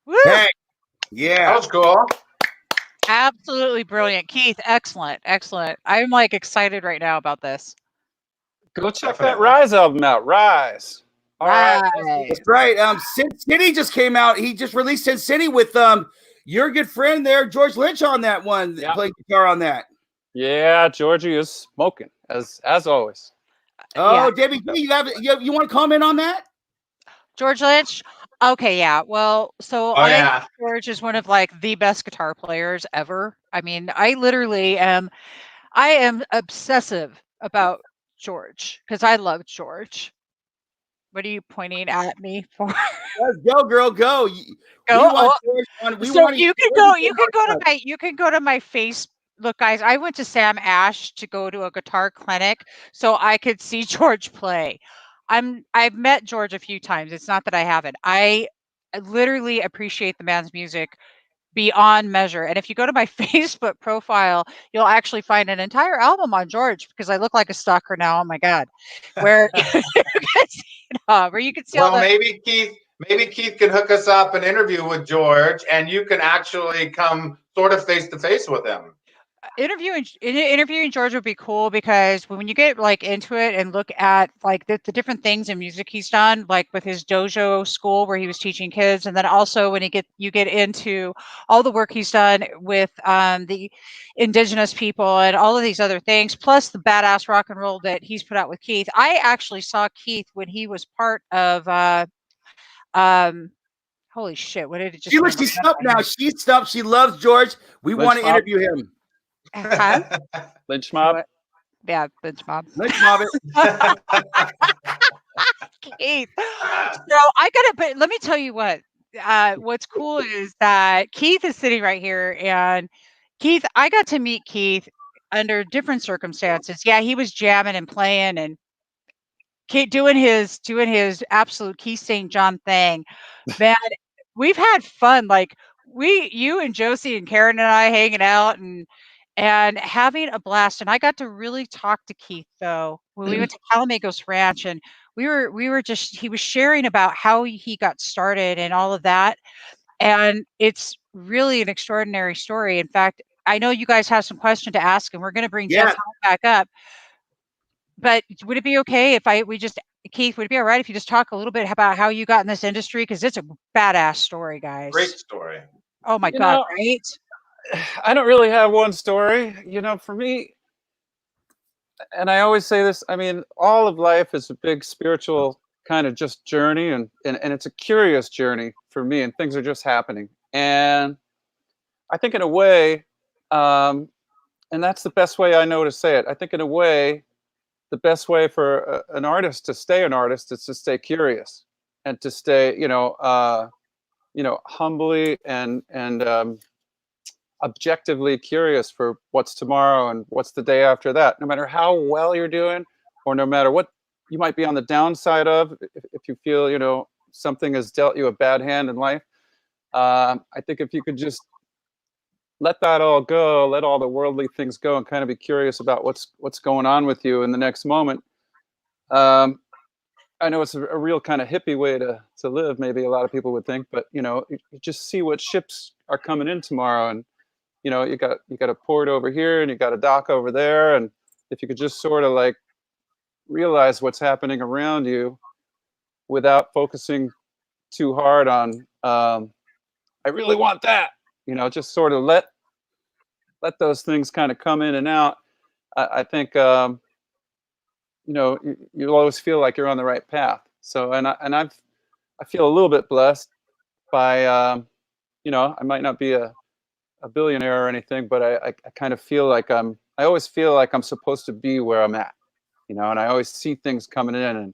Woo!
Hey, yeah,
That was cool.
Absolutely brilliant. Keith, excellent. I'm like excited right now about this.
Go check that Rise album out. Rise. All right.
That's right. Sin City just came out. He just released Sin City with your good friend there, George Lynch, on that one.
Yeah.
Played guitar on that.
Yeah, Georgie is smoking as always.
Oh,
Yeah.
Debbie, you want to comment on that?
George Lynch. Okay, yeah. Well, so I
yeah.
think George is one of like the best guitar players ever. I mean, I literally am obsessive about George because I love George. What are you pointing at me for?
Let's go, girl, go.
Go. So you can go to my face. Look, guys, I went to Sam Ash to go to a guitar clinic so I could see George play. I've met George a few times. It's not that I haven't. I literally appreciate the man's music beyond measure. And if you go to my Facebook profile, you'll actually find an entire album on George because I look like a stalker now. Oh my God, where you can see all the.
Maybe Keith can hook us up an interview with George, and you can actually come sort of face to face with him.
interviewing George would be cool because when you get like into it and look at like the different things in music he's done, like with his dojo school where he was teaching kids, and then also when you get into all the work he's done with the indigenous people and all of these other things, plus the badass rock and roll that he's put out with Keith. I actually saw Keith when he was part of holy shit, what did it just
She stopped now. She stopped. She loves George. We want to interview him.
Huh?
Lynch mob.
What? Yeah, lynch mob.
Lynch mob it.
Keith. So I gotta, but let me tell you what. What's cool is that Keith is sitting right here, and Keith, I got to meet Keith under different circumstances. Yeah, he was jamming and playing and doing his absolute Keith St. John thing. Man, we've had fun. Like you and Josie and Karen and I hanging out and having a blast. And I got to really talk to Keith though when we went to Calamagos Ranch, and he was sharing about how he got started and all of that. And it's really an extraordinary story. In fact, I know you guys have some question to ask, and we're going to bring Jeff back up. But would it be okay if Keith, would it be all right if you just talk a little bit about how you got in this industry? Because it's a badass story, guys.
Great story.
Oh my God, right?
I don't really have one story. For me, and I always say this, I mean, all of life is a big spiritual kind of just journey, and it's a curious journey for me, and things are just happening. And I think in a way, and that's the best way I know to say it, I think in a way, the best way for an artist to stay an artist is to stay curious and to stay, humbly and objectively curious for what's tomorrow and what's the day after that. No matter how well you're doing, or no matter what you might be on the downside of, if you feel, something has dealt you a bad hand in life, I think if you could just let that all go, let all the worldly things go, and kind of be curious about what's going on with you in the next moment. I know it's a real kind of hippie way to live, maybe a lot of people would think, but you just see what ships are coming in tomorrow, and you got a port over here and you got a dock over there, and if you could just sort of like realize what's happening around you without focusing too hard on I really want that. Just sort of let those things kind of come in and out. I think you'll always feel like you're on the right path. So I feel a little bit blessed by I might not be a billionaire or anything, but I kind of feel like I always feel like I'm supposed to be where I'm at, and I always see things coming in, and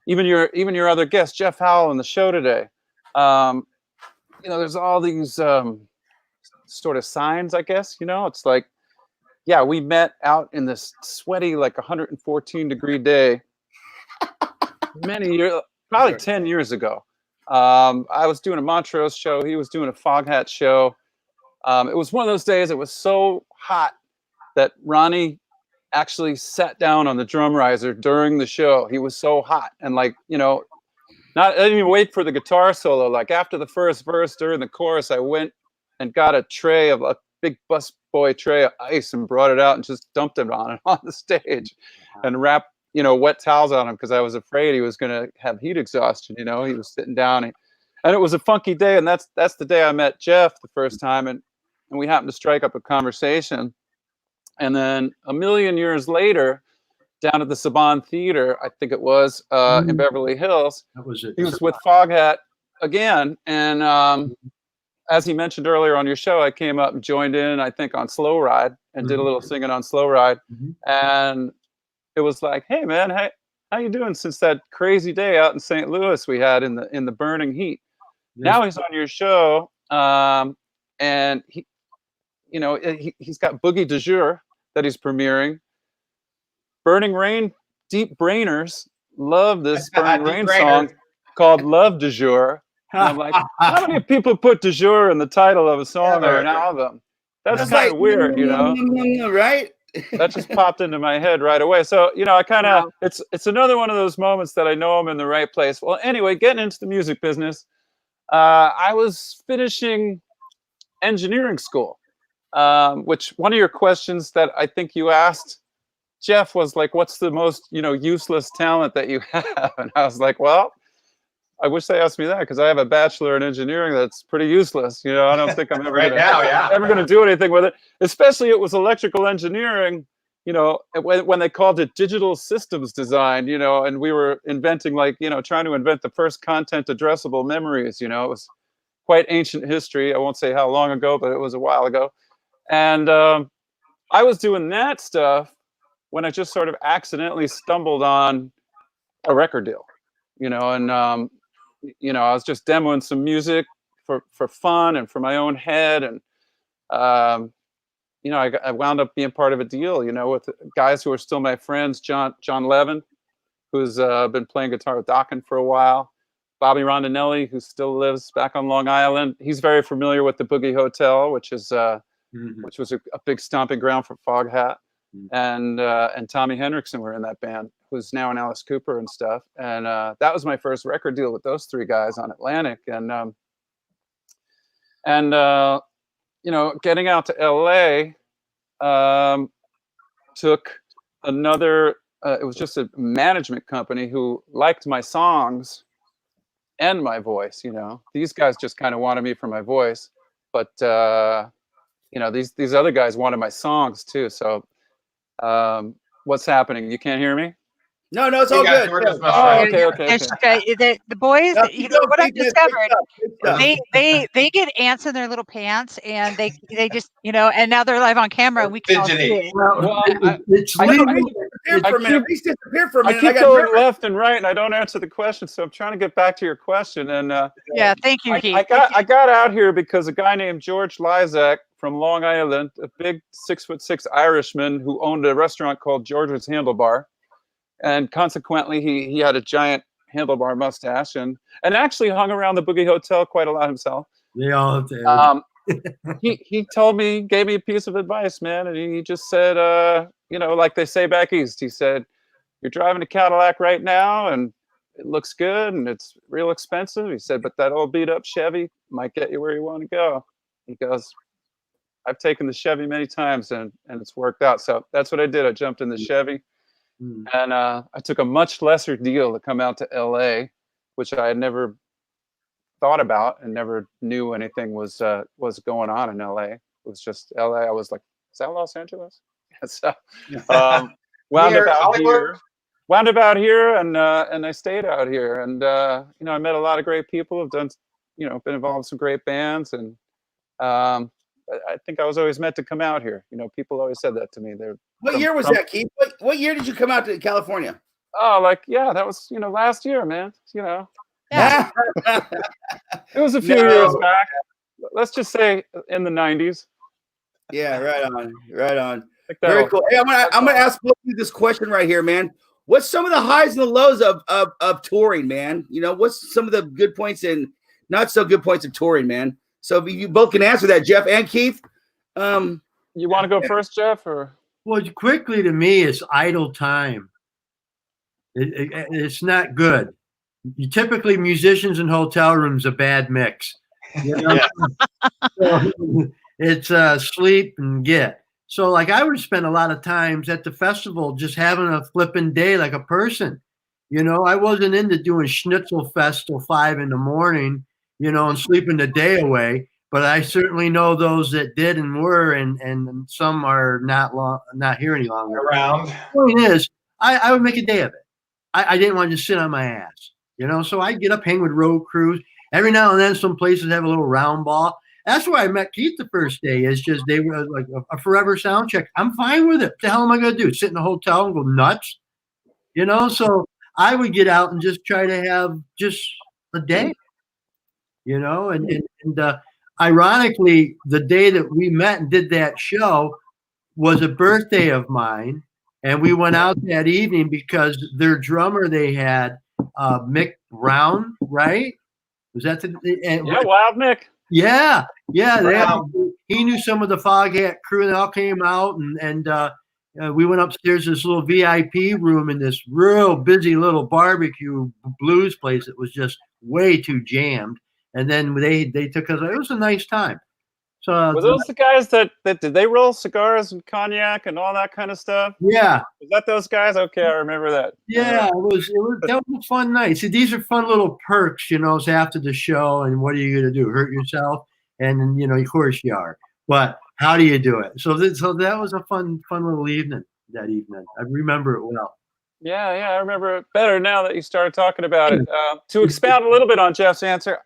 even your other guest, Jeff Howell, on the show today. There's all these sort of signs, I guess, it's like, yeah, we met out in this sweaty, like 114-degree day many years, probably 10 years ago. I was doing a Montrose show. He was doing a Foghat show. It was one of those days, it was so hot that Ronnie actually sat down on the drum riser during the show. He was so hot. And I didn't even wait for the guitar solo. Like after the first verse, during the chorus, I went and got a big bus boy tray of ice and brought it out and just dumped it on the stage and wrapped, wet towels on him because I was afraid he was going to have heat exhaustion. He was sitting down and it was a funky day. And that's the day I met Jeff the first time. And we happened to strike up a conversation. And then a million years later, down at the Saban Theater, I think it was, in Beverly Hills,
That was it.
he was with Foghat again. And as he mentioned earlier on your show, I came up and joined in, I think, on Slow Ride and did a little singing on Slow Ride. And it was like, hey, man, hey, how you doing since that crazy day out in St. Louis we had in the burning heat? Now he's on your show, and he's got Boogie du Jour that he's premiering. Burning Rain, Deep Brainers love this Burning Rain song called Love du Jour. And I'm like, how many people put du jour in the title of a song or an album? That's kind of weird,
right?
That just popped into my head right away. So, I kind of, it's another one of those moments that I know I'm in the right place. Well, anyway, getting into the music business, I was finishing engineering school. which one of your questions that I think you asked, Jeff, was like, what's the most, useless talent that you have? And I was like, well, I wish they asked me that, because I have a bachelor in engineering that's pretty useless. I don't think I'm ever going to do anything with it. Especially it was electrical engineering, when they called it digital systems design, and we were inventing trying to invent the first content addressable memories. It was quite ancient history. I won't say how long ago, but it was a while ago. And I was doing that stuff when I just sort of accidentally stumbled on a record deal, and I was just demoing some music for fun and for my own head. And, I wound up being part of a deal, with guys who are still my friends, John Levin, who's been playing guitar with Dokken for a while, Bobby Rondinelli, who still lives back on Long Island. He's very familiar with the Boogie Hotel, which was a big stomping ground for Foghat. And Tommy Hendrickson were in that band, who's now in Alice Cooper and stuff. And that was my first record deal with those three guys on Atlantic. And getting out to LA took another, it was just a management company who liked my songs and my voice. These guys just kind of wanted me for my voice, but these other guys wanted my songs too. So what's happening? You can't hear me?
No, it's all good.
Okay. The boys, what I've discovered, they get ants in their little pants, and they just, and now they're live on camera, and we can all see it.
Well,
I keep going left and right, and I don't answer the question, so I'm trying to get back to your question. And
thank you, Keith.
I got out here because a guy named George Lysak from Long Island, a big 6'6" Irishman who owned a restaurant called George's Handlebar. And consequently, he had a giant handlebar mustache and actually hung around the Boogie Hotel quite a lot himself.
They all have
he told me, gave me a piece of advice, man. And he just said, like they say back east, he said, you're driving a Cadillac right now and it looks good and it's real expensive. He said, but that old beat up Chevy might get you where you want to go. He goes, I've taken the Chevy many times and it's worked out. So that's what I did. I jumped in the Chevy. And I took a much lesser deal to come out to LA, which I had never thought about and never knew anything was going on in LA. It was just LA. I was like, is that Los Angeles? So wound up out here and I stayed out here. And I met a lot of great people, have done, been involved in some great bands, and I think I was always meant to come out here. People always said that to me.
What year was that, Keith? What year did you come out to California?
Oh, that was, last year, man.
Yeah.
It was a few years back. Let's just say in the 90s.
Yeah, right on. Very cool. Hey, I'm gonna ask both of you this question right here, man. What's some of the highs and the lows of touring, man? What's some of the good points and not so good points of touring, man? So if you both can answer that, Jeff and Keith.
You want to go first, Jeff, or?
Well, quickly, to me, it's idle time. It's not good. Typically, musicians in hotel rooms, a bad mix. So it's sleep and get. So, I would spend a lot of times at the festival just having a flipping day like a person. I wasn't into doing Schnitzel Fest till 5 a.m, and sleeping the day away. But I certainly know those that did and were, and some are not here any longer.
Around.
The point is, I would make a day of it. I didn't want to just sit on my ass, So I'd get up, hang with road crews. Every now and then, some places have a little round ball. That's why I met Keith the first day. It's just they were like a forever sound check. I'm fine with it. What the hell am I going to do? Sit in a hotel and go nuts? So I would get out and just try to have just a day, and ironically, the day that we met and did that show was a birthday of mine. And we went out that evening because their drummer they had, Mick Brown, right? Was that
Wild Mick.
Yeah. He knew some of the Foghat crew, and they all came out, and we went upstairs to this little VIP room in this real busy little barbecue blues place that was just way too jammed. And then they took us. It was a nice time. So
Were those the guys that did they roll cigars and cognac and all that kind of stuff?
yeah,
Was that those guys? Okay, I remember that.
yeah, that was a fun night. See, these are fun little perks, it's after the show, and what are you going to do? Hurt yourself? And of course you are. But how do you do it? So that was a fun little evening that evening. I remember it well.
Yeah, I remember it better now that you started talking about it. To expound a little bit on Jeff's answer,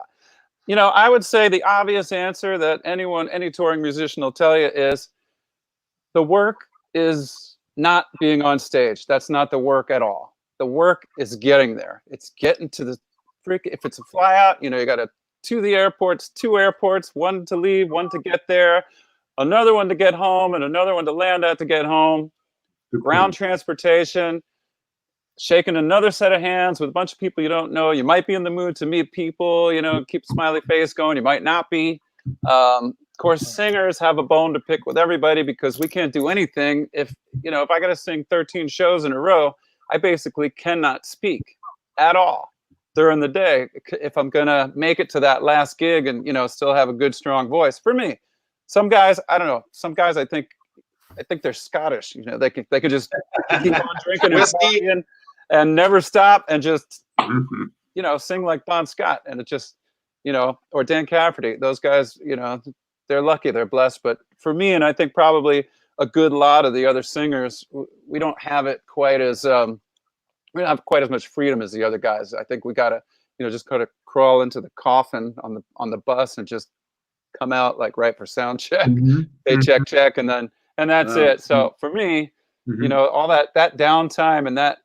I would say the obvious answer that any touring musician will tell you is the work is not being on stage. That's not the work at all. The work is getting there. It's getting to the if it's a fly out, you got two airports, one to leave, one to get there, another one to get home, and another one to land at to get home. Ground transportation, shaking another set of hands with a bunch of people you don't know. You might be in the mood to meet people, keep smiley face going. You might not be. Of course, singers have a bone to pick with everybody because we can't do anything. If I got to sing 13 shows in a row, I basically cannot speak at all during the day if I'm going to make it to that last gig and, still have a good, strong voice. For me, some guys, I don't know. Some guys, I think they're Scottish. They could just keep on drinking and partying and never stop and just, sing like Bon Scott. And it just, or Dan Cafferty. Those guys, they're lucky, they're blessed. But for me, and I think probably a good lot of the other singers, we don't have it quite as, we don't have quite as much freedom as the other guys. I think we got to, just kind of crawl into the coffin on the bus and just come out like right for sound check. They check, and that's it. So for me, all that downtime and that,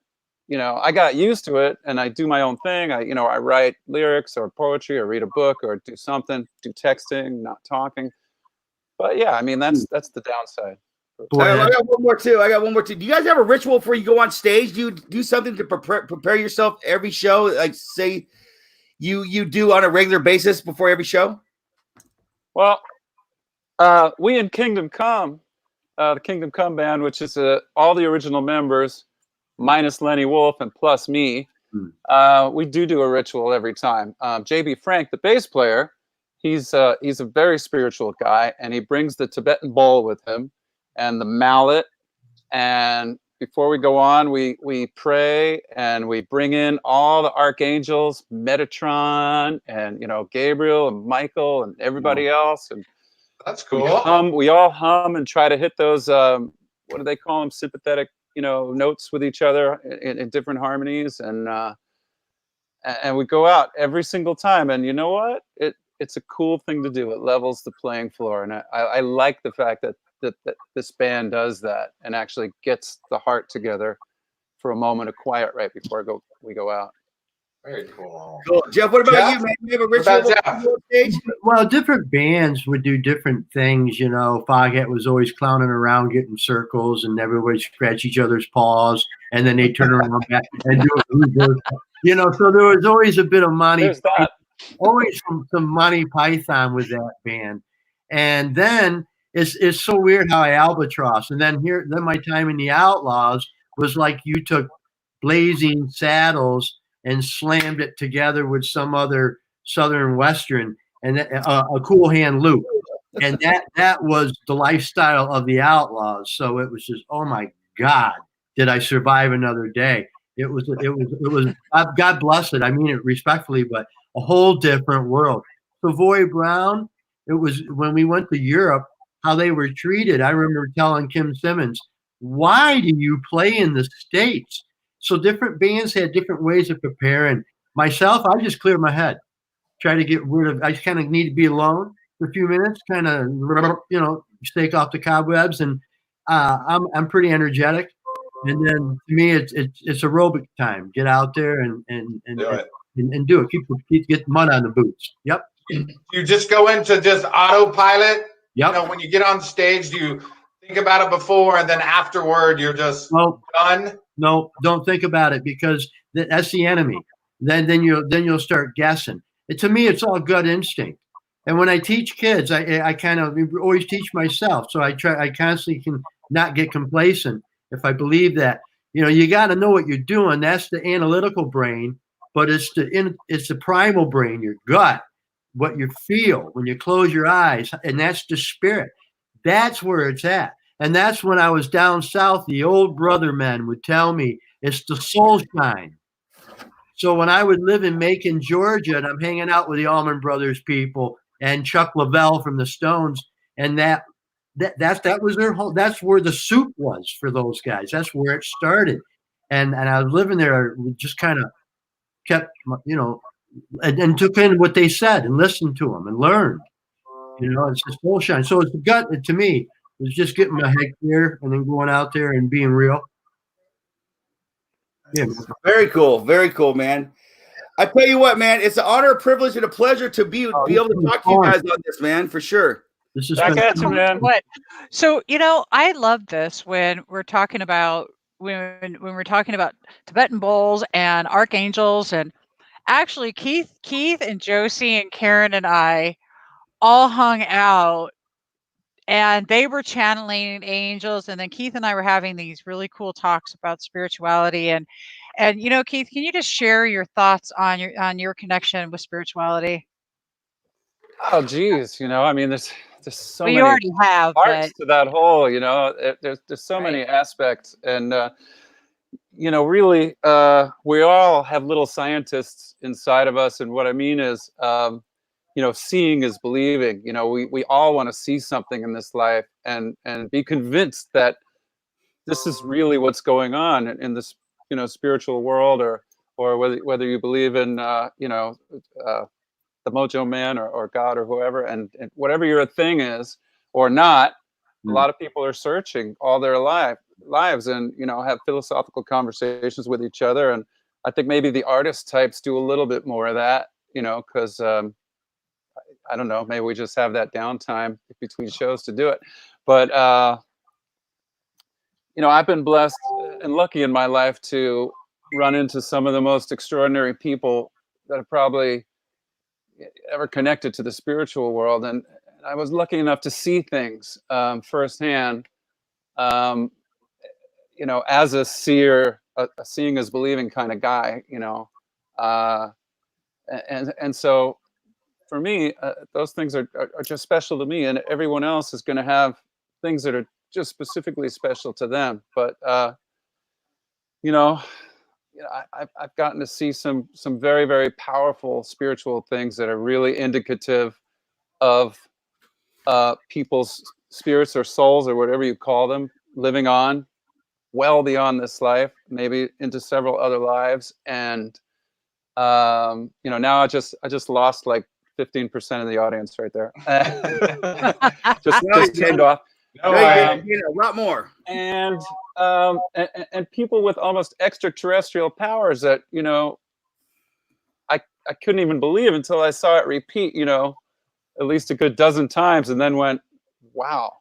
I got used to it, and I do my own thing. I write lyrics or poetry or read a book or do something, do texting, not talking. But yeah, I mean, that's the downside.
I got one more too. Do you guys have a ritual before you go on stage? Do you do something to prepare yourself every show? Like say you do on a regular basis before every show?
Well, we in Kingdom Come, the Kingdom Come band, which is all the original members minus Lenny Wolf and plus me, we do a ritual every time. JB Frank, the bass player, he's a very spiritual guy, and he brings the Tibetan bowl with him and the mallet. And before we go on, we pray and we bring in all the archangels, Metatron, and Gabriel and Michael and everybody else. And
that's cool.
We all hum and try to hit those what do they call them? Sympathetic, notes with each other in different harmonies, and we go out every single time. And you know what? It's a cool thing to do. It levels the playing floor, and I like the fact that this band does that and actually gets the heart together for a moment of quiet right before we go out.
Very cool.
Jeff, what about you, man? You have a ritual stage?
Well, different bands would do different things. Foghat was always clowning around, getting circles, and everybody scratch each other's paws, and then they turn around back and do it. So there was always a bit of Monty. Always some Monty Python with that band, and then. It's so weird how I albatross. And then my time in the Outlaws was like you took Blazing Saddles and slammed it together with some other Southern Western and a Cool Hand Luke. And that was the lifestyle of the Outlaws. So it was just, oh my God, did I survive another day? It was God bless it. I mean it respectfully, but a whole different world. Savoy Brown, it was when we went to Europe, how they were treated. I remember telling Kim Simmons, why do you play in the States? So different bands had different ways of preparing. Myself, I just clear my head. Try to get rid of, I just kind of need to be alone for a few minutes, kind of, stake off the cobwebs. And I'm pretty energetic. And then to me, it's aerobic time. Get out there and do it. Get mud on the boots. Yep.
You just go into just autopilot.
Yep.
When you get on stage, do you think about it before and then afterward you're just done?
No, don't think about it because that's the enemy. Then you'll start guessing. To me, it's all gut instinct. And when I teach kids, I kind of always teach myself. So I constantly can not get complacent. If I believe that, you got to know what you're doing. That's the analytical brain, but it's the primal brain, your gut. what you feel when you close your eyes, and that's the spirit. That's where it's at. And that's when I was down south, the old brother men would tell me it's the soul shine. So when I would live in Macon, Georgia, and I'm hanging out with the Allman Brothers people and Chuck Leavell from the Stones, and that was their whole. That's where the soup was for those guys. That's where it started, and I was living there. We just kind of kept, and took in what they said and listened to them and learned. It's just soul shine. So it's the gut to me. It was just getting my head clear and then going out there and being real. Yeah.
Very cool. Very cool, man. I tell you what, man, it's an honor, a privilege, and a pleasure to be able to talk to you guys on this, man, for sure.
This is
Back at you, man.
So, I love this when we're talking about Tibetan bowls and archangels, and actually Keith and Josie and Karen and I all hung out, and they were channeling angels, and then Keith and I were having these really cool talks about spirituality, and Keith, can you just share your thoughts on your connection with spirituality?
Oh, geez, I mean, there's so many
you already have
parts to that whole, there's so
Right.
many aspects, and really, we all have little scientists inside of us, and what I mean is, seeing is believing. We all want to see something in this life and be convinced that this is really what's going on in this, spiritual world, or whether you believe in, the Mojo Man or God or whoever, and whatever your thing is or not. A lot of people are searching all their lives and, have philosophical conversations with each other. And I think maybe the artist types do a little bit more of that, because I don't know, maybe we just have that downtime between shows to do it. But, I've been blessed and lucky in my life to run into some of the most extraordinary people that have probably ever connected to the spiritual world. And I was lucky enough to see things firsthand, as a seer, a seeing is believing kind of guy, and so for me, those things are just special to me, and everyone else is going to have things that are just specifically special to them. But I've gotten to see some very, very powerful spiritual things that are really indicative of people's spirits or souls or whatever you call them living on well beyond this life, maybe into several other lives. And now I just lost like 15% of the audience right there. just turned off.
A lot more.
And people with almost extraterrestrial powers that, I couldn't even believe until I saw it repeat, at least a good dozen times, and then went, wow,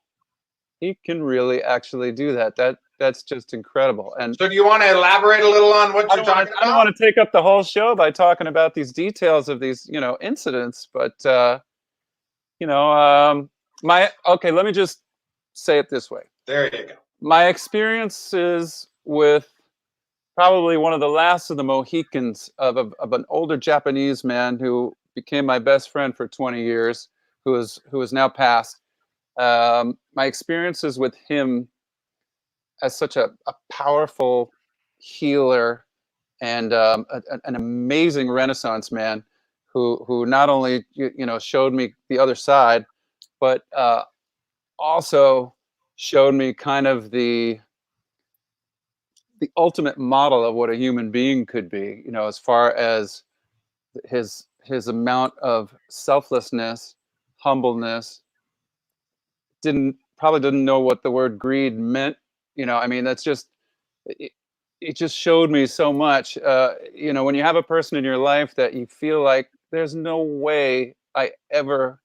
he can really actually do that. That's just incredible. And
so do you want to elaborate a little on what you're talking about?
I don't want to take up the whole show by talking about these details of these, incidents, but, let me just say it this way.
There you go.
My experiences with probably one of the last of the Mohicans of an older Japanese man who became my best friend for 20 years, who is now passed. My experiences with him as such a powerful healer and an amazing Renaissance man who not only showed me the other side, but also showed me kind of the ultimate model of what a human being could be, as far as his amount of selflessness, humbleness. Probably didn't know what the word greed meant. That's just, it just showed me so much. When you have a person in your life that you feel like there's no way I ever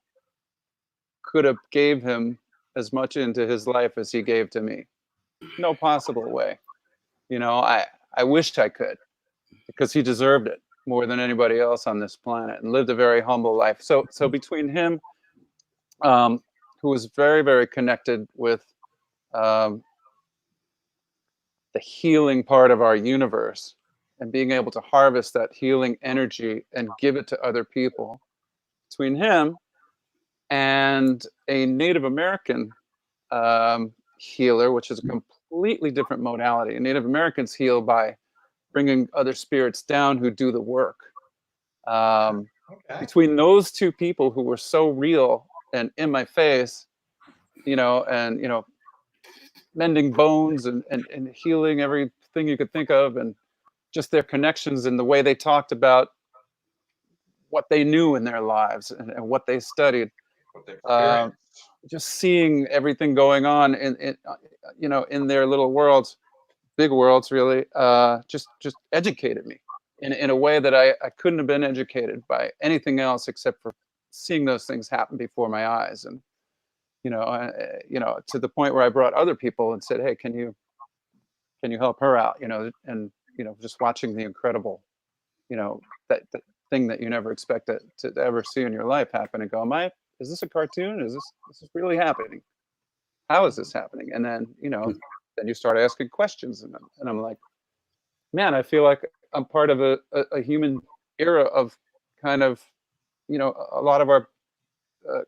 could have gave him as much into his life as he gave to me. No possible way. I wished I could, because he deserved it more than anybody else on this planet, and lived a very humble life. So between him, who was very, very connected with the healing part of our universe, and being able to harvest that healing energy and give it to other people, between him and a Native American healer, which is a completely different modality. Native Americans heal by bringing other spirits down who do the work. Between those two people who were so real and in my face, and mending bones and healing everything you could think of, and just their connections and the way they talked about what they knew in their lives and what they studied. Just seeing everything going on in their little worlds, big worlds, really, just educated me in a way that I couldn't have been educated by anything else except for seeing those things happen before my eyes. And to the point where I brought other people and said, hey, can you help her out? And just watching the incredible, that thing that you never expect to ever see in your life happen, and go, is this a cartoon? Is this really happening? How is this happening? And then, then you start asking questions, and I'm like, man, I feel like I'm part of a human era of kind of, a lot of our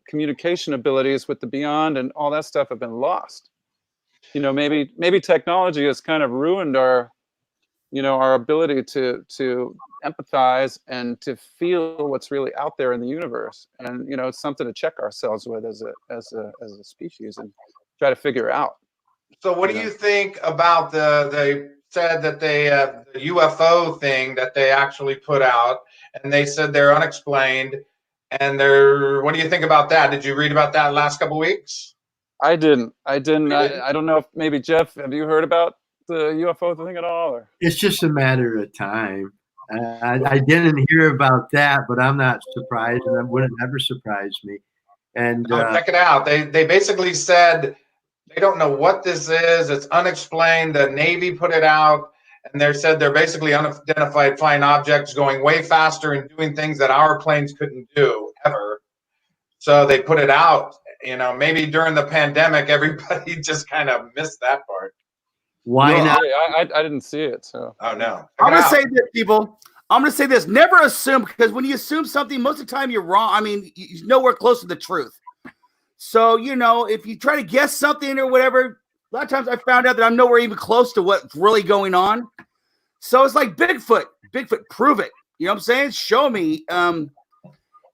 communication abilities with the beyond and all that stuff have been lost. Maybe technology has kind of ruined our ability to empathize and to feel what's really out there in the universe. And it's something to check ourselves with as a species and try to figure out.
So what do you think about they said that the UFO thing that they actually put out, and they said they're unexplained, and what do you think about that? Did you read about that last couple of weeks?
I didn't. I don't know if maybe Jeff, have you heard about the UFO thing at all? Or?
It's just a matter of time. I didn't hear about that, but I'm not surprised, and it wouldn't ever surprise me. And
check it out. They basically said they don't know what this is. It's unexplained. The Navy put it out, and they said they're basically unidentified flying objects going way faster and doing things that our planes couldn't do ever. So they put it out. Maybe during the pandemic, everybody just kind of missed that part.
Why not?
I didn't see it. So.
Oh no.
I'm gonna say this, people. I'm gonna say this: never assume, because when you assume something, most of the time you're wrong. I mean, you're nowhere close to the truth. So if you try to guess something or whatever, a lot of times I found out that I'm nowhere even close to what's really going on. So it's like Bigfoot. Bigfoot, prove it. You know what I'm saying? Show me. And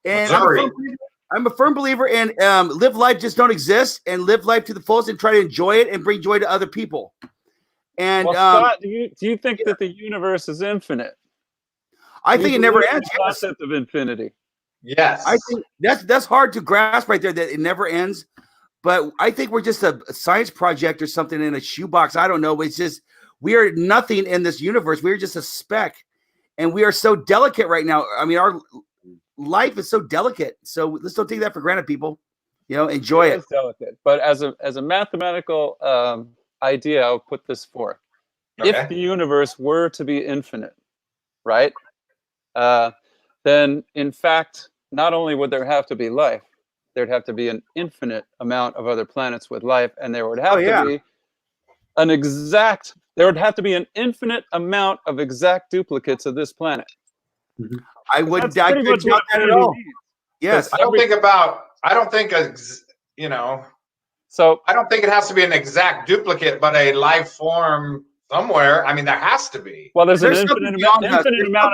I'm a firm believer in live life, just don't exist, and live life to the fullest and try to enjoy it and bring joy to other people. And
Scott, do you think that the universe is infinite?
I think it never ends.
The concept of infinity.
Yes,
I think that's hard to grasp right there, that it never ends. But I think we're just a science project or something in a shoebox. I don't know. It's just we are nothing in this universe. We're just a speck, and we are so delicate right now. I mean, our life is so delicate. So let's don't take that for granted, people. Enjoy it.
It's delicate, but as a mathematical idea, I'll put this forth. Okay. If the universe were to be infinite, right, then in fact, not only would there have to be life, there'd have to be an infinite amount of other planets with life, and there would have to be there would have to be an infinite amount of exact duplicates of this planet.
Mm-hmm. I wouldn't doubt that at all. Yes,
I don't think So I don't think it has to be an exact duplicate, but a life form somewhere. I mean, there has to be.
Well, there's an infinite amount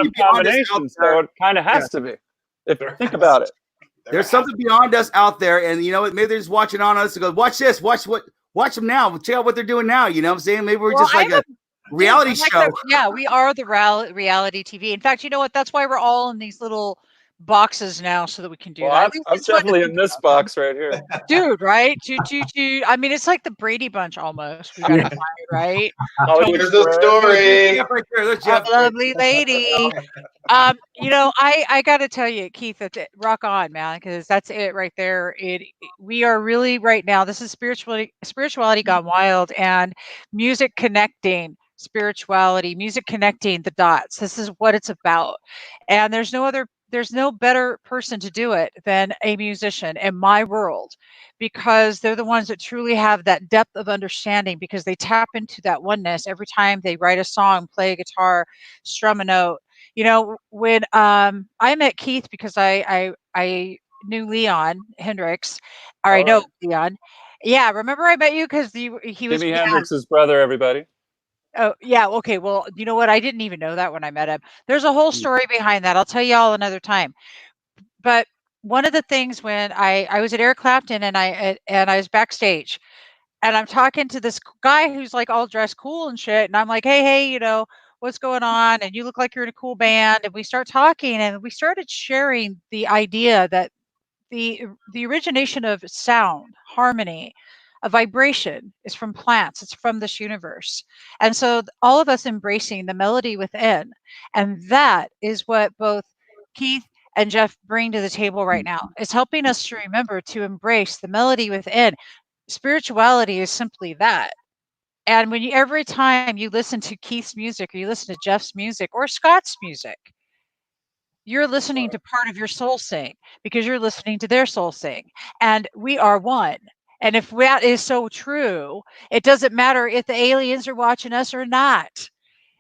of combinations, so it kind of has to be. Think about it.
There's something beyond us out there, and maybe they're just watching on us and go, watch this, watch them now. Check out what they're doing now. You know what I'm saying? Maybe we're just like a reality show.
We are the reality TV. In fact, you know what? That's why we're all in these little boxes now, so that we can do that.
I'm definitely in this box right here,
dude. Right? I mean, it's like the Brady Bunch almost. We got it right.
Here's the story.
Lovely lady. I got to tell you, Keith, that's it. Rock on, man, because that's it right there. We are really right now. This is spirituality gone wild, and music connecting spirituality, music connecting the dots. This is what it's about, and there's no better person to do it than a musician in my world, because they're the ones that truly have that depth of understanding, because they tap into that oneness every time they write a song, play a guitar, strum a note. When I met Keith, because I knew Leon Hendricks, or
All
I know
right.
Leon. Yeah, remember I met you because he was.
Jimi
Yeah.
Hendrix's brother, everybody.
Oh, yeah. Okay. Well, you know what? I didn't even know that when I met him. There's a whole story behind that. I'll tell you all another time. But one of the things when I was at Eric Clapton and I was backstage and I'm talking to this guy who's like all dressed cool and shit, and I'm like, hey, you know, what's going on? And you look like you're in a cool band. And we start talking, and we started sharing the idea that the origination of sound, harmony, a vibration is from plants. It's from this universe. And so all of us embracing the melody within. And that is what both Keith and Jeff bring to the table right now. It's helping us to remember to embrace the melody within. Spirituality is simply that. And when every time you listen to Keith's music or you listen to Jeff's music or Scott's music, you're listening to part of your soul sing because you're listening to their soul sing. And we are one. And if that is so true, it doesn't matter if the aliens are watching us or not.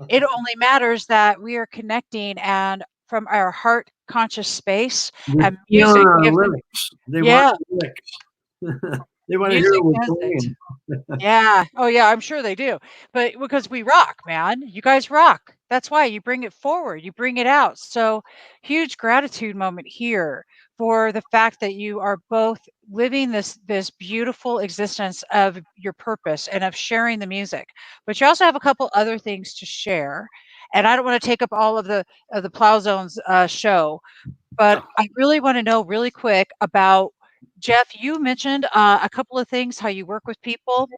It only matters that we are connecting and from our heart conscious space and music.
Lyrics. They
Yeah.
want lyrics. They want to hear
Music
what
does
we're
it.
saying.
Yeah. Oh, yeah. I'm sure they do. But because we rock, man. You guys rock. That's why you bring it forward. You bring it out. So huge gratitude moment here for the fact that you are both living this beautiful existence of your purpose and of sharing the music. But you also have a couple other things to share. And I don't want to take up all of the Plowzone's show, but I really want to know really quick about Jeff. You mentioned a couple of things, how you work with people,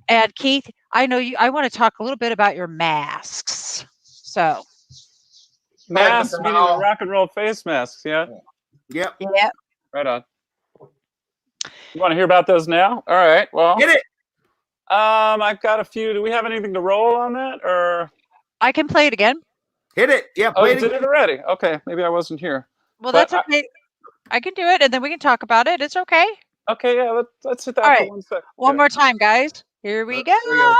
and Keith, I know you. I want to talk a little bit about your masks. So,
Masks, meaning the rock and roll face masks, yeah?
Yep.
yeah.
Right on. You want to hear about those now? All right. Well,
Get it.
I've got a few. Do we have anything to roll on that, or?
I can play it again.
Hit it. Yeah.
Oh,
Play
you did it already. Okay, maybe I wasn't here.
Well,
But
that's okay. I can do it, and then we can talk about it. It's okay.
Okay, yeah. Let's hit that
All
for
right.
1 second.
One more time, guys. Here we go.
Here we go.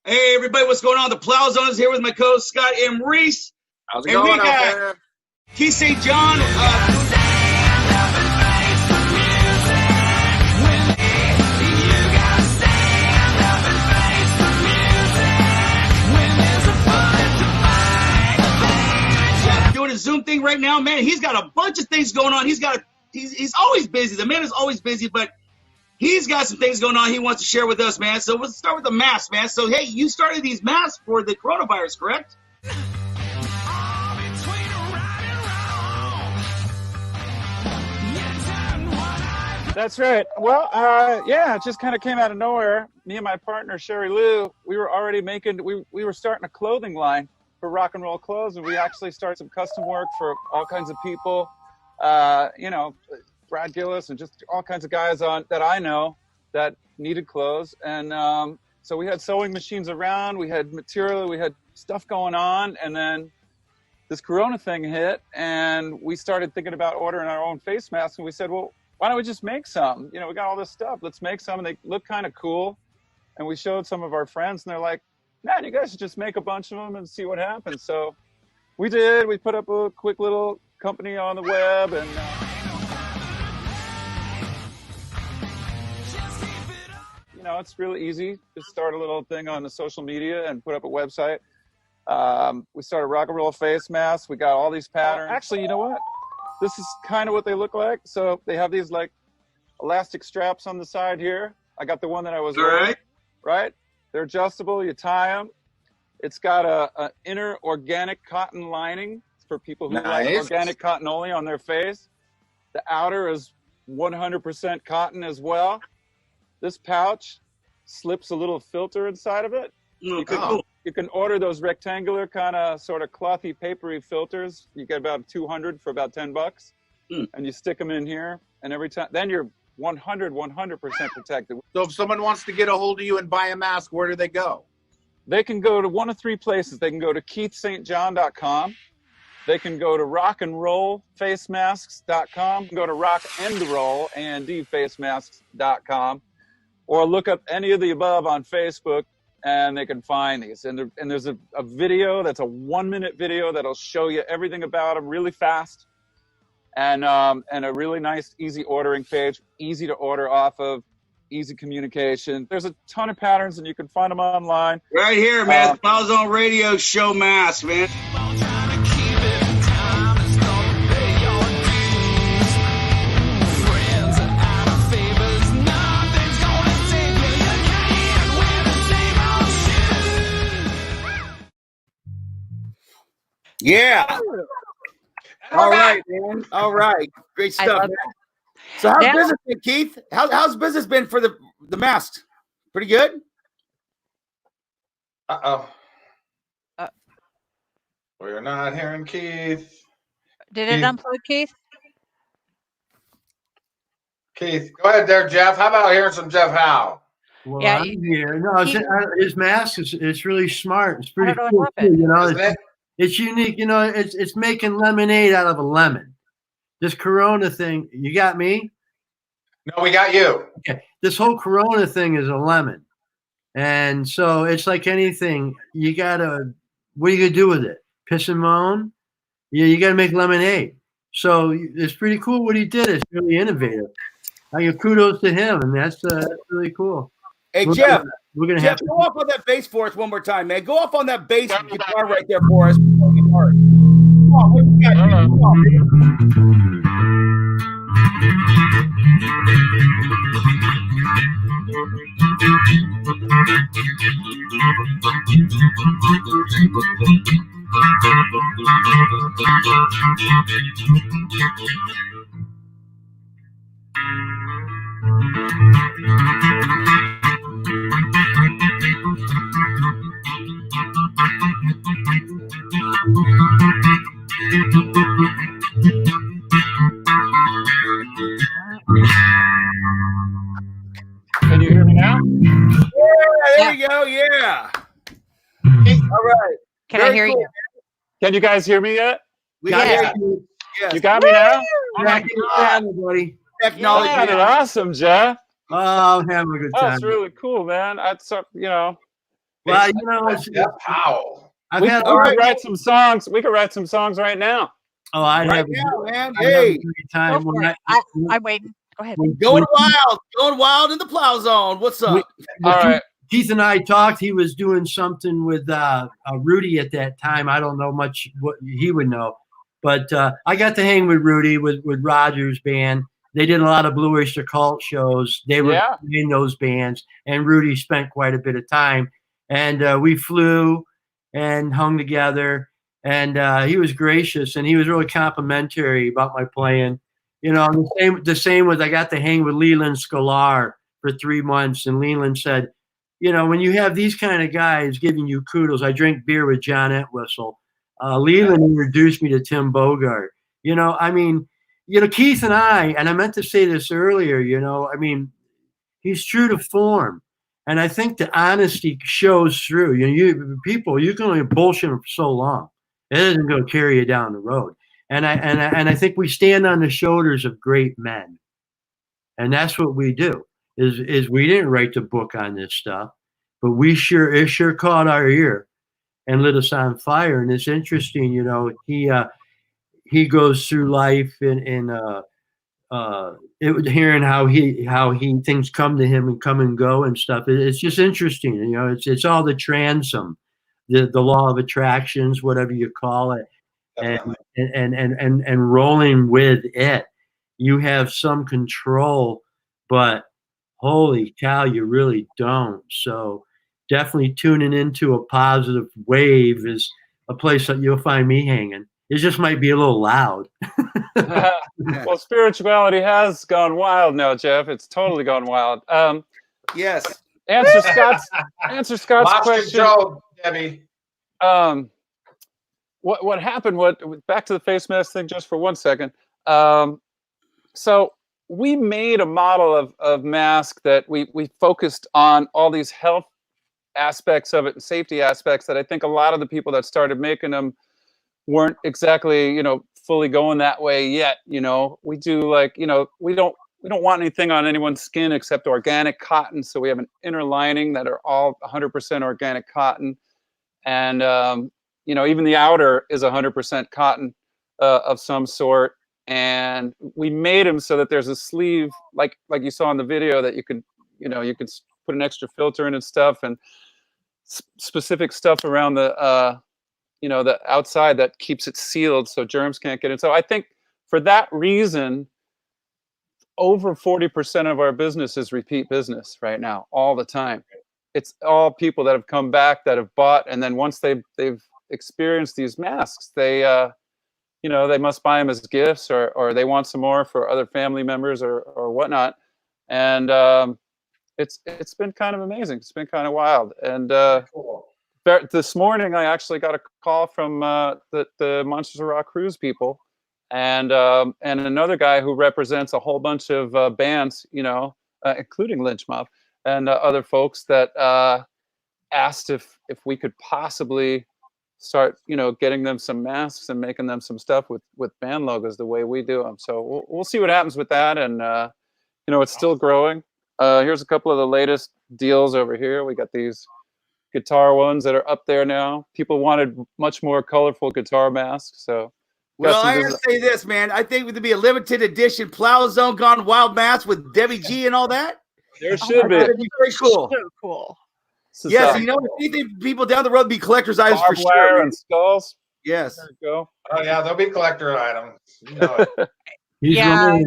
Hey, everybody, what's going on? The Plowzone is here with my co-host, Scott M. Reese.
How's it
And we
going out
got
there?
Keith St. John. Doing a Zoom thing right now, man. He's got a bunch of things going on. He's always busy. The man is always busy, but he's got some things going on he wants to share with us, man. So let's start with the masks, man. So, hey, you started these masks for the coronavirus, correct?
That's right. Well, yeah, it just kind of came out of nowhere. Me and my partner, Sherry Lou, we were already we were starting a clothing line for rock and roll clothes, and we actually started some custom work for all kinds of people. You know, Brad Gillis and just all kinds of guys that I know that needed clothes. And so we had sewing machines around, we had material, we had stuff going on, and then this Corona thing hit, and we started thinking about ordering our own face masks, and we said, well, why don't we just make some? You know, we got all this stuff. Let's make some. And they look kind of cool. And we showed some of our friends, and they're like, man, you guys should just make a bunch of them and see what happens. So we did. We put up a quick little company on the web. And you know, it's really easy. Just start a little thing on the social media and put up a website. We started rock and roll face masks. We got all these patterns. Actually, you know what? This is kind of what they look like. So they have these like elastic straps on the side here. I got the one that I was wearing, right? They're adjustable. You tie them. It's got a inner organic cotton lining for people who like organic cotton only on their face. The outer is 100% cotton as well. This pouch slips a little filter inside of it. You can order those rectangular kind of sort of clothy, papery filters. You get about 200 for about $10, and you stick them in here. And every time, then you're 100% protected.
So if someone wants to get a hold of you and buy a mask, where do they go?
They can go to one of three places. They can go to keithstjohn.com. They can go to rockandrollfacemasks.com. Go to rockandroll, AND facemasks.com. Or look up any of the above on Facebook. and they can find these. And there's a video that's a 1-minute video that'll show you everything about them really fast, and a really nice, easy ordering page, easy to order off of, easy communication. There's a ton of patterns, and you can find them online.
Right here, man. Plowzone Radio Show mask, man.
Yeah. All right, man. All right. Great stuff, man. So how's business been, Keith? How's business been for the masks? Pretty good?
We're not hearing Keith.
Did it unplug, Keith?
Keith, go ahead there, Jeff. How about hearing some Jeff Howe?
Well, yeah, I'm here. No, his mask is really smart. It's pretty cool, too, you know. It's unique. You know, it's making lemonade out of a lemon. This Corona thing, you got me?
No, we got you.
Okay. This whole Corona thing is a lemon. And so it's like anything. You got to, what are you going to do with it? Piss and moan? Yeah, you got to make lemonade. So it's pretty cool what he did. It's really innovative. I give kudos to him, and that's really cool.
Hey, Jeff, we're gonna have to go off on that bass for us one more time, man. Go off on that bass guitar right there for us. Come on, what we got? Come on,
Can you hear me now?
Yeah, there we go. Yeah. All right.
Can I hear you?
Can you guys hear me yet?
We got you. Yes.
You got me now?
Oh my God, buddy.
Technology.
Yeah, that's awesome, Jeff.
Oh, I'm having a good time.
That's really cool, man.
Well, you know,
Jeff Howe.
We could write some songs. We could write some songs right now.
Oh, I'd
Right
have
now, man.
I'd have a
Hey,
great time.
Go for it. I'm waiting. Go ahead.
going wild in the plow zone. What's up?
All right.
Keith and I talked. He was doing something with Rudy at that time. I don't know much what he would know, but I got to hang with Rudy with Roger's band. They did a lot of Blue Oyster Cult shows. They were in those bands, and Rudy spent quite a bit of time. And we flew and hung together, and he was gracious, and he was really complimentary about my playing. You know, the same with I got to hang with Leland Sklar for 3 months, and Leland said, you know, when you have these kind of guys giving you kudos, I drink beer with John Entwistle. Leland introduced me to Tim Bogart. You know, I mean, you know, Keith and I meant to say this earlier, you know, I mean, he's true to form. And I think the honesty shows through. You know, you can only bullshit them for so long. It isn't going to carry you down the road. And I think we stand on the shoulders of great men. And that's what we do. Is we didn't write the book on this stuff, but it sure caught our ear and lit us on fire. And it's interesting, you know, he goes through life and hearing how he things come to him and come and go and stuff. It's just interesting, you know. It's all the transom, the law of attractions, whatever you call it, and rolling with it. You have some control, but holy cow, you really don't. So definitely tuning into a positive wave is a place that you'll find me hanging. It just might be a little loud.
Well, spirituality has gone wild now, Jeff. It's totally gone wild.
Yes.
Answer Scott's
Lost
question.
control, Debbie.
What happened? Back to the face mask thing just for 1 second. So we made a model of mask that we focused on all these health aspects of it and safety aspects that I think a lot of the people that started making them weren't exactly, you know, fully going that way yet. You know, we do, like, you know, we don't we don't want anything on anyone's skin except organic cotton. So we have an inner lining that are all 100% organic cotton. And, you know, even the outer is 100% cotton of some sort. And we made them so that there's a sleeve, like you saw in the video, that you could, you know, you could put an extra filter in and stuff, and specific stuff around the, you know, the outside that keeps it sealed so germs can't get in. So I think for that reason, over 40% of our business is repeat business right now, all the time. It's all people that have come back, that have bought, and then once they've experienced these masks, they, you know, they must buy them as gifts, or they want some more for other family members or whatnot. And it's been kind of amazing. It's been kind of wild. And this morning, I actually got a call from the Montrose Rock Cruise people, and another guy who represents a whole bunch of bands, you know, including Lynch Mob and other folks, that asked if we could possibly start, you know, getting them some masks and making them some stuff with band logos the way we do them. So we'll see what happens with that. And you know, it's still growing. Here's a couple of the latest deals over here. We got these guitar ones that are up there now. People wanted much more colorful guitar masks, so.
Well, I gotta say this, man. I think it would be a limited edition Plowzone Gone Wild mask with Debbie G and all that.
There should be.
That'd be very cool.
So cool.
Yes, you know, anything people down the road be collectors items for sure.
And skulls.
Yes.
There you go.
Oh yeah, there'll be collector items. You know it.
Yeah.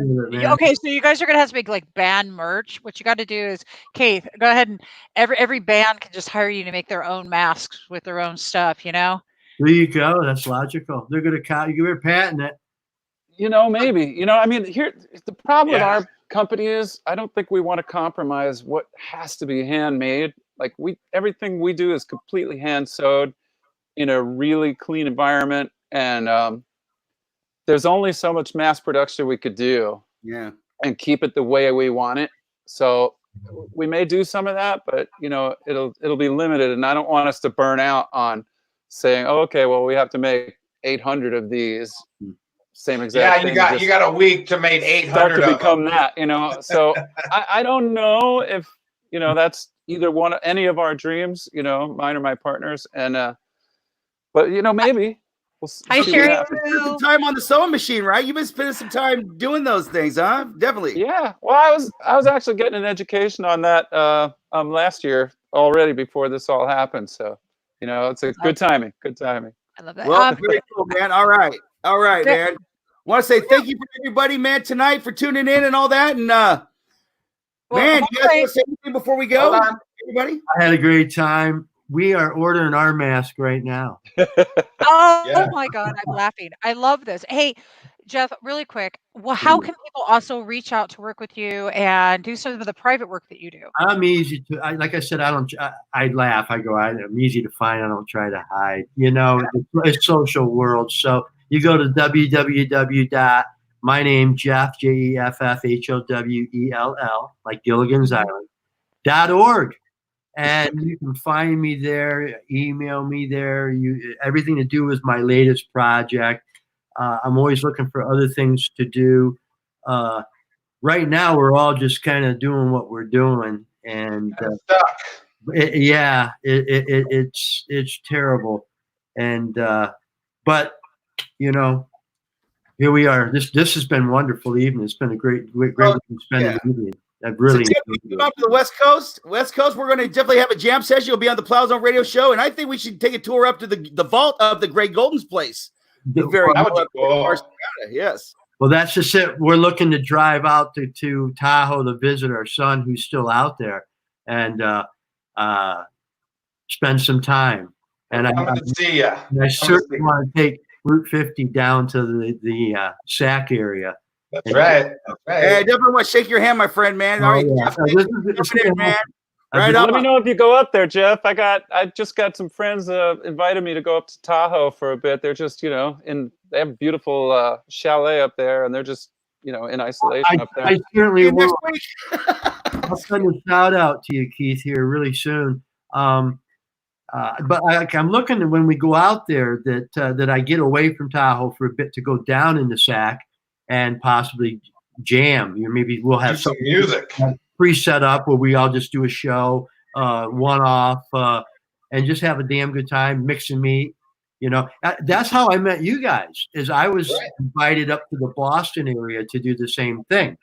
Okay, so you guys are gonna have to make like band merch. What you got to do is, Keith, go ahead, and every band can just hire you to make their own masks with their own stuff. You know.
There you go. That's logical. They're gonna you were patent it.
You know, maybe. You know, I mean, here the problem with our company is I don't think we want to compromise what has to be handmade. Like everything we do is completely hand sewed in a really clean environment, and there's only so much mass production we could do.
Yeah.
And keep it the way we want it. So we may do some of that, but you know, it'll be limited, and I don't want us to burn out on saying, oh, okay, well, we have to make 800 of these. Same exact thing.
Yeah, you got a week to make 800
start to
of
become
them.
that, you know. So I don't know if, you know, that's either any of our dreams, you know, mine or my partners, and but you know, maybe we'll see.
Hi, Sherry.
Some time on the sewing machine, right? You've been spending some time doing those things, huh? Definitely.
Yeah. Well, I was actually getting an education on that last year already before this all happened. So, you know, it's a good timing. Good timing.
I love that.
Well, very cool, man. All right, man. Want to say thank you for everybody, man, tonight for tuning in and all that. And man, you guys want to say anything before we go, everybody?
I had a great time. We are ordering our mask right now.
Oh my God, I'm laughing. I love this. Hey, Jeff, really quick. Well, how can people also reach out to work with you and do some of the private work that you do?
I'm easy to. Like I said, I laugh. I go. I'm easy to find. I don't try to hide. You know, it's social world. So you go to www.mynamejeff JEFFHOWELL like Gilligan's Island.org. And you can find me there, email me there. Everything to do with my latest project. I'm always looking for other things to do. Right now, we're all just kind of doing what we're doing, and it's terrible. And but you know, here we are. This has been a wonderful evening. It's been a great spending the evening. I've really
come up to the West Coast. We're going to definitely have a jam session. You'll be on the Plowzone Radio Show, and I think we should take a tour up to the vault of the Greg Golden's place. Yes.
Well, that's just it. We're looking to drive out to Tahoe to visit our son, who's still out there, and spend some time. And I
see ya.
I certainly want to take Route 50 down to the Sac area.
That's right.
Hey, I definitely want to shake your hand, my friend, man. All right, Jeff, man.
Let me know if you go up there, Jeff. I just got some friends invited me to go up to Tahoe for a bit. They're just, you know, they have a beautiful chalet up there, and they're just, you know, in isolation up there.
I certainly will. I'll send a shout out to you, Keith, here really soon. But I'm looking at when we go out there that I get away from Tahoe for a bit to go down in the Sac and possibly jam. Maybe we'll have
some music
pre-set up where we all just do a show, one-off, and just have a damn good time, mix and meet. That's how I met you guys. Is I was invited up to the Boston area to do the same thing.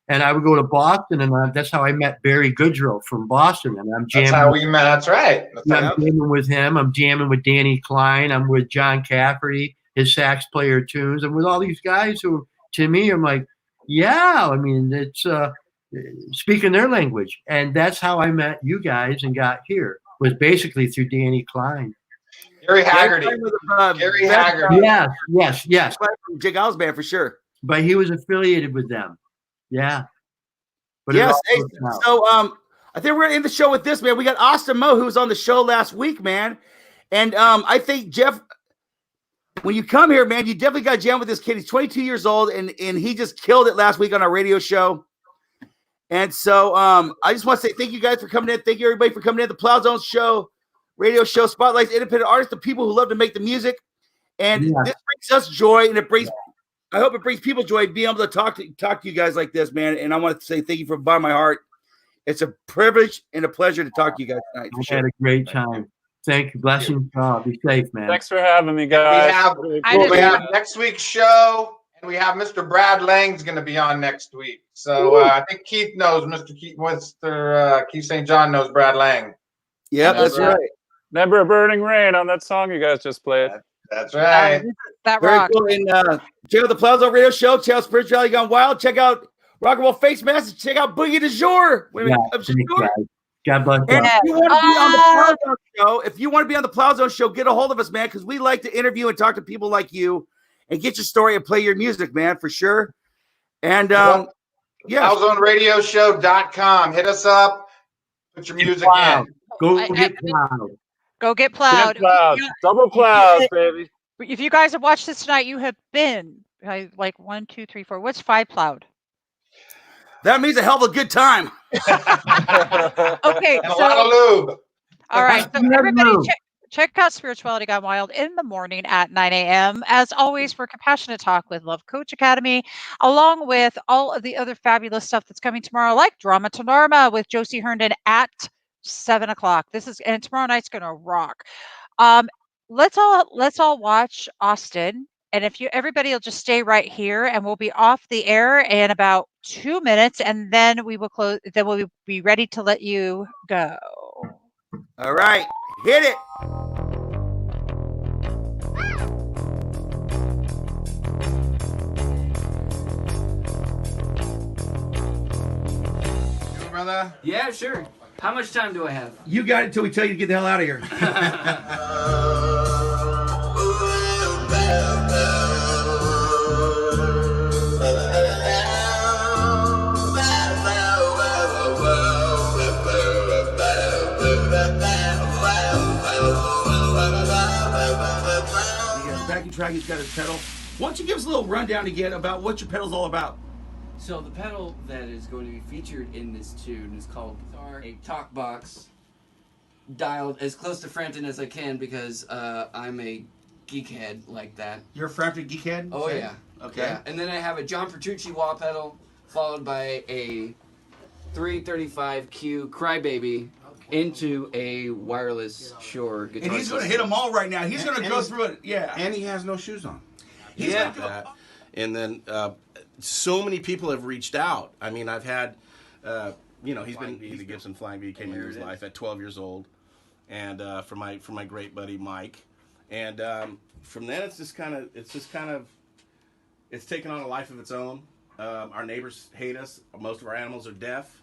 And I would go to Boston, and that's how I met Barry Goodrow from Boston. And I'm jamming.
That's how we met. That's right.
I'm jamming with him. I'm jamming with Danny Klein. I'm with John Cafferty, his sax player tunes. I'm with all these guys who, to me, I'm like, yeah. I mean, it's speaking their language, and that's how I met you guys and got here. Was basically through Danny Klein.
Gary Haggerty. Gary Haggerty.
Yes.
From Jig Owl's band for sure.
But he was affiliated with them. Yeah. But
yes. Hey, so I think we're gonna end the show with this, man. We got Austin Moe, who was on the show last week, man. And I think, Jeff, when you come here, man, you definitely got to jam with this kid. He's 22 years old, and he just killed it last week on our radio show. And so I just want to say thank you guys for coming in. Thank you, everybody, for coming in. The Plowzone show, radio show, spotlights independent artists, the people who love to make the music. And this brings us joy, and I hope it brings people joy being able to talk to you guys like this, man. And I want to say thank you from the bottom of my heart. It's a privilege and a pleasure to talk to you guys tonight.
I had a great time. Thank you. Blessings. Be safe, man.
Thanks for having me, guys.
We have next week's show, and we have Mr. Brad Lang's going to be on next week. So I think Keith knows Mr. Keith St. John knows Brad Lang.
Yeah, that's right.
Remember A Burning Rain on that song you guys just played.
That's right.
That
very
rock.
cool. And check out the Plowzone Radio Show. Check out Spirituality Gone Wild. Check out Rock and Roll Face Mask. Check out Boogie de Jour.
God bless you.
And if you want to be on the Plowzone Show, get a hold of us, man, because we like to interview and talk to people like you and get your story and play your music, man, for sure. And
PlowzoneRadioShow.com. Hit us up. Put your music in.
Go get plowed.
Go get plowed.
Get plowed. Double plowed, baby.
If you guys have watched this tonight, you have been like 1, 2, 3, 4. What's 5 plowed?
That means a hell of a good time.
Okay,
a lot of lube.
All right, so everybody check out Spirituality Gone Wild in the morning at 9 a.m. As always, for Compassionate Talk with Love Coach Academy, along with all of the other fabulous stuff that's coming tomorrow, like Drama to Norma with Josie Herndon at 7 o'clock. And tomorrow night's gonna rock. Let's all watch Austin. And everybody will just stay right here, and we'll be off the air in about 2 minutes, and then we will close. Then we'll be ready to let you go.
All right, hit it.
You, brother?
Yeah, sure. How much time do I have?
You got it until we tell you to get the hell out of here. Track, he's got his pedal. Why don't you give us a little rundown again about what your pedal's all about?
So the pedal that is going to be featured in this tune is called a talk box, dialed as close to Frampton as I can because I'm a geekhead like that.
You're a Frampton geekhead?
Oh yeah.
Okay.
Yeah. And then I have a John Petrucci wah pedal, followed by a 335Q Crybaby into a wireless Shure guitar.
And he's going to hit them all right now. He's going to go through it. Yeah.
And he has no shoes on.
He's
going to go. And then so many people have reached out. I mean, I've had, he's a Gibson Flying V came into his life at 12 years old, and for my great buddy Mike, and from then it's taken on a life of its own. Our neighbors hate us. Most of our animals are deaf.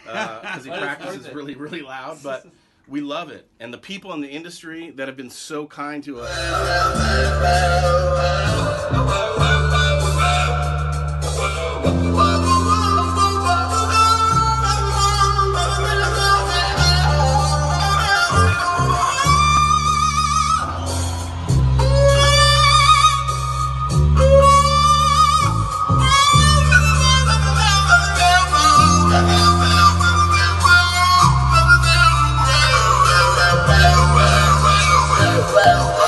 Because he practices really, really loud, but we love it. And the people in the industry that have been so kind to us.
Well.